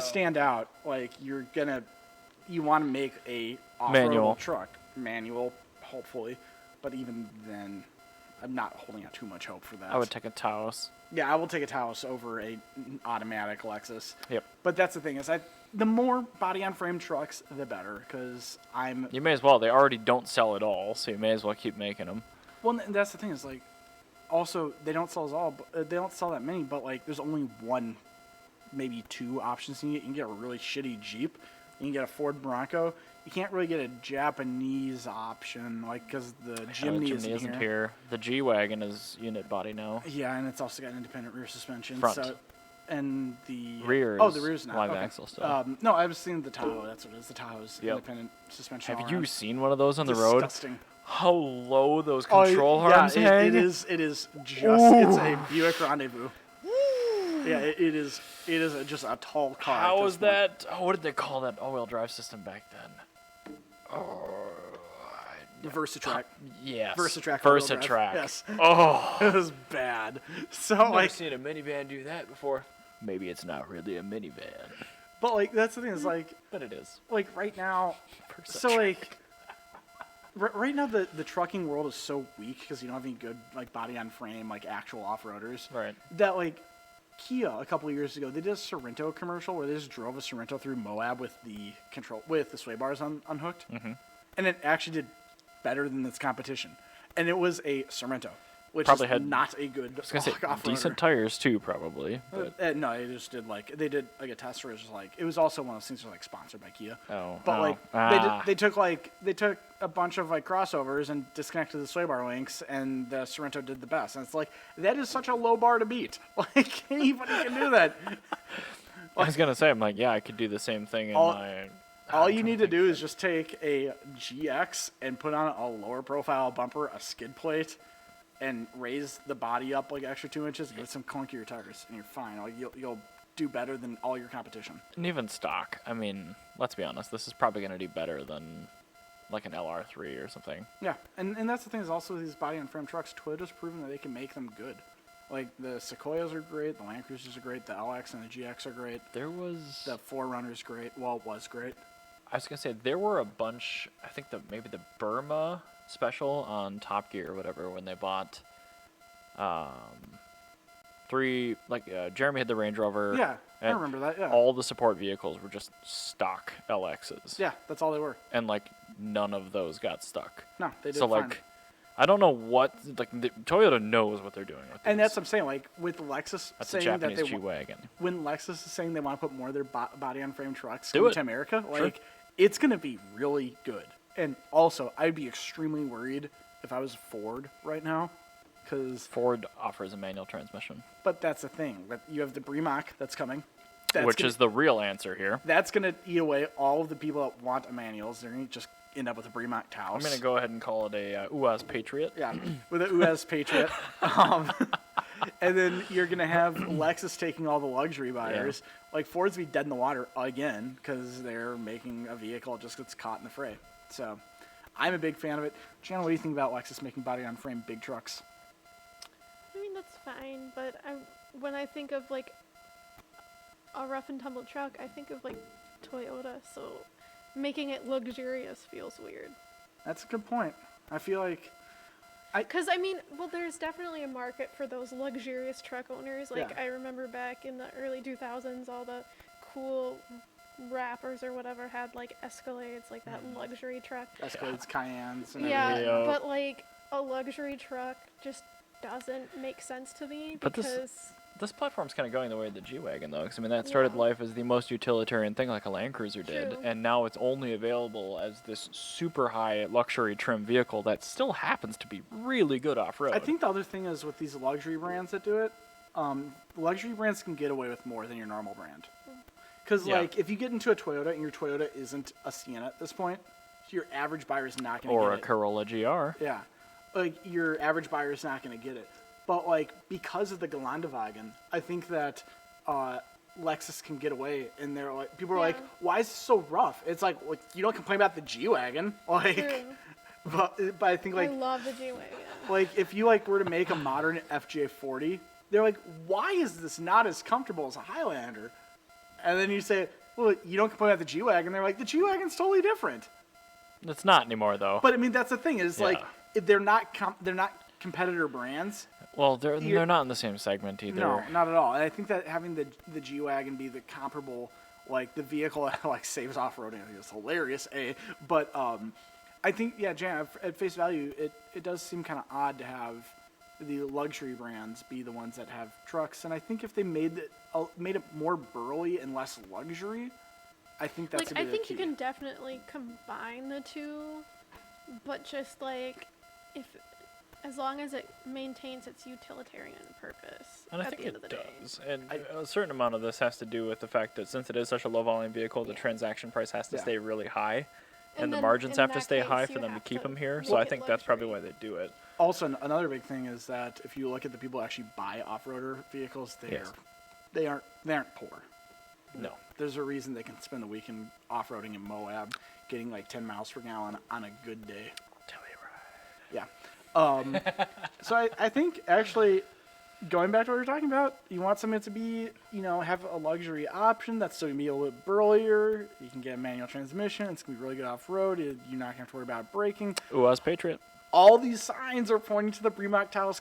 stand out, like you want to make a off-road truck, manual, hopefully, but even then, I'm not holding out too much hope for that. I would take a Taos. Yeah, I will take a Taos over a automatic Lexus. Yep. But that's the thing is, the more body-on-frame trucks, the better, because You may as well. They already don't sell at all, so you may as well keep making them. Well, and that's the thing is like, also they don't sell they don't sell that many, but like there's only one, maybe two options you can get. You can get a really shitty Jeep, you can get a Ford Bronco. You can't really get a Japanese option, like because the Jimny isn't here. The G-Wagon is unit body now. Yeah, and it's also got independent rear suspension. Front. So, and the rear. Oh, the rear's not live okay. axle still. No, I was seeing the Tahoe. That's what it is. The Tahoe's Yep. independent suspension. Have you seen one of those on the road? Disgusting. How low those control arms yeah, hang? it is just it's a Buick Rendezvous. Yeah, it is just a tall car. How at was this point. that? Oh, what did they call that all-wheel drive system back then? The Versatrack. Yes. Versatrack. Versatrack. Yes. Oh. It was bad. So I've never like, seen a minivan do that before. Maybe it's not really a minivan. but like that's the thing is like But it is. like right now. So like. Right now, the trucking world is so weak because you don't have any good like body on frame like actual off-roaders. Right. That like Kia a couple of years ago they did a Sorento commercial where they just drove a Sorento through Moab with the sway bars unhooked, and it actually did better than its competition, and it was a Sorento, which Probably is had- not a good I was gonna say off-roader. decent tires too, probably. But No, they just did they did like a test where it was like it was also one of those things that was like sponsored by Kia. Oh, But oh. like they took a bunch of like crossovers and disconnected the sway bar links, and the Sorento did the best. And it's like that is such a low bar to beat. Like anybody can do that. I was gonna say, I'm like, yeah, I could do the same thing in my. All you need to do is just take a GX and put on a lower profile bumper, a skid plate, and raise the body up like extra 2 inches, and get some clunkier tires, and you're fine. Like you'll do better than all your competition. And even stock. I mean, let's be honest. This is probably gonna do better than like an LR3 or something. Yeah, and that's the thing is also these body on frame trucks. Toyota's proven that they can make them good. Like the Sequoias are great, the Land Cruisers are great, the LX and the GX are great. There was. The 4Runner's great. Well, it was great. I was gonna say there were a bunch. I think maybe the Burma special on Top Gear or whatever when they bought. Jeremy had the Range Rover. Yeah, I and remember that. Yeah. All the support vehicles were just stock LXs. Yeah, that's all they were. And like none of those got stuck. No, they did So fine. like, I don't know what Toyota knows what they're doing with And these. that's what I'm saying. Like with Lexus That's a saying that Japanese they G-Wagon. when Lexus is saying they want to put more of their body on frame trucks Do it. to America, Sure. like it's gonna be really good. And also, I'd be extremely worried if I was Ford right now, because. Ford offers a manual transmission, But that's the thing. But you have the Premac that's coming. which is the real answer here. That's gonna eat away all of the people that want a manuals. They're gonna just end up with a Premac Taos. I'm gonna go ahead and call it a UAZ Patriot. Yeah, with a UAZ Patriot. And then you're going to have Lexus taking all the luxury buyers. Like, Ford's be dead in the water again because they're making a vehicle that just gets caught in the fray. So, I'm a big fan of it. Shannon, what do you think about Lexus making body-on-frame big trucks? I mean, that's fine, but when I think of, like, a rough-and-tumble truck, I think of, like, Toyota, so making it luxurious feels weird. That's a good point. I feel like... Because, I mean, well, there's definitely a market for those luxurious truck owners. Like, Yeah. I remember back in the early 2000s, all the cool rappers or whatever had, like, Escalades, like that luxury truck. Escalades, Cayennes, and Yeah, everything. but, like, a luxury truck just doesn't make sense to me But because... This platform's kind of going the way of the G-Wagon, though, because, I mean, that started Yeah. life as the most utilitarian thing like a Land Cruiser did, True. and now it's only available as this super high luxury trim vehicle that still happens to be really good off-road. I think the other thing is with these luxury brands that do it, luxury brands can get away with more than your normal brand. Because, Yeah. like, if you get into a Toyota and your Toyota isn't a Sienna at this point, your average buyer is not going to Or get a it. Corolla GR. Yeah. Like, your average buyer is not going to get it. But, like, because of the Gelandewagen, I think that Lexus can get away. And they're like, people are like, Yeah. why is it so rough? It's like you don't complain about the G-Wagon. Like, True. but I think, like, I love the G-Wagon. like, if you, like, were to make a modern FJ40, they're like, why is this not as comfortable as a Highlander? And then you say, well, you don't complain about the G-Wagon. They're like, the G-Wagon's totally different. It's not anymore, though. But, I mean, that's the thing is, like, Yeah. they're not competitor brands. Well, they're not in the same segment either. No, not at all. And I think that having the G-Wagon be the comparable, like, the vehicle that, like, saves off-roading, I think it's hilarious, But, I think, yeah, Jan, at face value, it does seem kind of odd to have the luxury brands be the ones that have trucks. And I think if they made it more burly and less luxury, I think that's Like, a I bit think of key. you can definitely combine the two, but just, like, as long as it maintains its utilitarian purpose And I at think the end of it the day. does. And a certain amount of this has to do with the fact that since it is such a low volume vehicle, the transaction price has to Yeah. stay really high. And the then margins in have to that stay case, high for you them to have keep to them here. make So I it think that's probably why luxury. they do it. Also, another big thing is that if you look at the people who actually buy off-roader vehicles, Yes. they aren't poor. No. There's a reason they can spend the weekend off-roading in Moab, getting like 10 miles per gallon on a good day. Yeah. So I think actually, going back to what we were talking about, you want something to be, have a luxury option that's still gonna be a little bit burlier. You can get a manual transmission. It's gonna be really good off-road. You're not gonna have to worry about braking. UAZ Patriot. All these signs are pointing to the Premack Tau. It's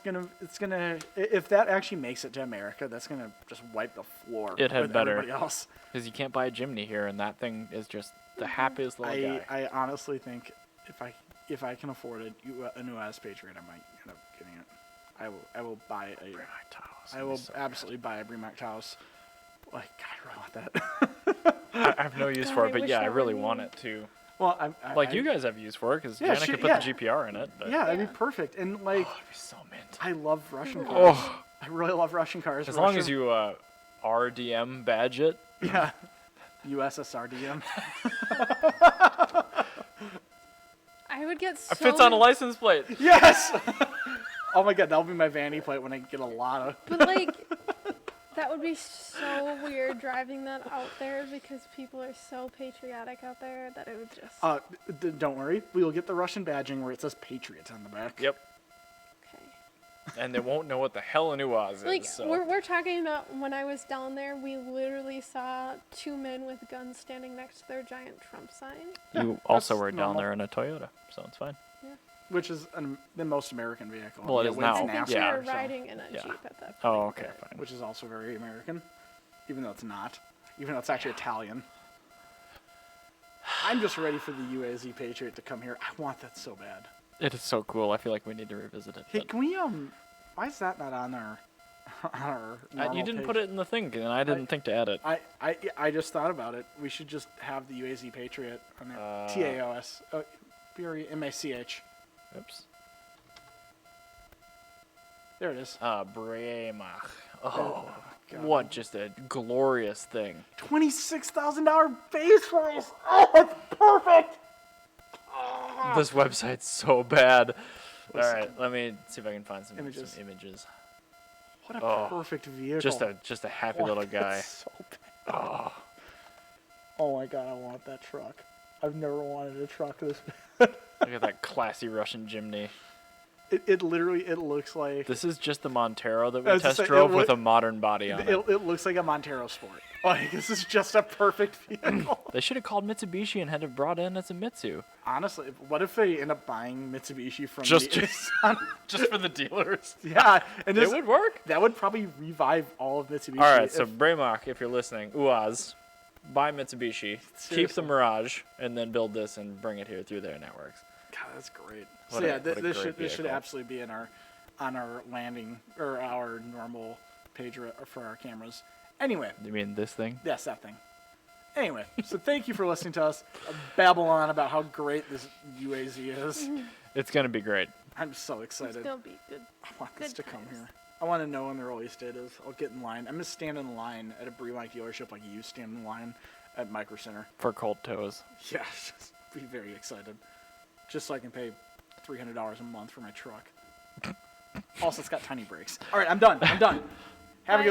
gonna, if that actually makes it to America, that's gonna just wipe the floor It had with better. everybody else. Because you can't buy a Jimny here, and that thing is just the happiest little guy. I honestly think if I can afford a UAZ Patriot, I might end up getting it. I will buy a. Premack Taos. I It'd be will so absolutely buy a Premack Taos. Like, God, I really want that. good. I have no use God, for I it, but wish yeah, I that were really me. want it too. Well, Like you guys have use for it, because Yeah, Janet could put yeah. the GPR in it. But Yeah, that'd Yeah. be perfect. And Oh, like, it'd be so mint. I love Russian cars. Oh, I really love Russian cars. as long as you RDM badge it. Yeah. USSRDM. I would get so It fits on a license plate. Yes. Oh my God, that'll be my vanity plate when I get a Lada. But like, that would be so weird driving that out there because people are so patriotic out there that it would just. Don't worry, we will get the Russian badging where it says Patriot on the back. Yep. Okay. And they won't know what the hell an UAZ is. Like, So. we're talking about when I was down there, we literally saw two men with guns standing next to their giant Trump sign. You also that's were down normal. there in a Toyota, so it's fine. Which is the most American vehicle. Well, it Yeah, is wins now. I think NASCAR, we were so- riding in a yeah. Jeep at that point. Oh, okay, but- fine. Which is also very American, even though it's not. Even though it's actually Italian. I'm just ready for the UAZ Patriot to come here. I want that so bad. It is so cool. I feel like we need to revisit it. Hey, but- can we why is that not on our normal you didn't page? put it in the thing, and I didn't think to add it. I just thought about it. We should just have the UAZ Patriot on there. TAOS. BREMACH. Oops. There it is. Bremach. Oh, God. what just a glorious thing. $26,000 base price. Oh, it's perfect. This website's so bad. All Listen. right, let me see if I can find some Images. images. What a perfect vehicle. Just a happy little guy. So bad. Oh my god, I want that truck. I've never wanted a truck this bad. Look at that classy Russian Jimny. It literally looks like... This is just the Montero that I we was test just saying, drove with a modern body on it. It looks like a Montero Sport. Like, this is just a perfect vehicle. They should have called Mitsubishi and had it brought in as a Mitsu. Honestly, what if they end up buying Mitsubishi from Just for the dealers. Yeah, and It would work. That would probably revive all of Mitsubishi. All right, so Braymock, if you're listening, Uaz, buy Mitsubishi, keep the Seriously. Mirage, and then build this and bring it here through their networks. God, that's great. What So a- yeah, what a this great should vehicle. absolutely be in on our landing or our normal page for our cameras. Anyway, You mean this thing? yes, that thing. Anyway, so thank you for listening to us babble on about how great this UAZ is. It's going to be great. I'm so It'll excited. still be good. I want this good to come times. here. I want to know when the release date is. I'll get in line. I'm gonna stand in line at a Bremike dealership like you stand in line at Micro Center. For cold toes. Yeah, just be very excited. Just so I can pay $300 a month for my truck. Also, it's got tiny brakes. All right, I'm done. Have a good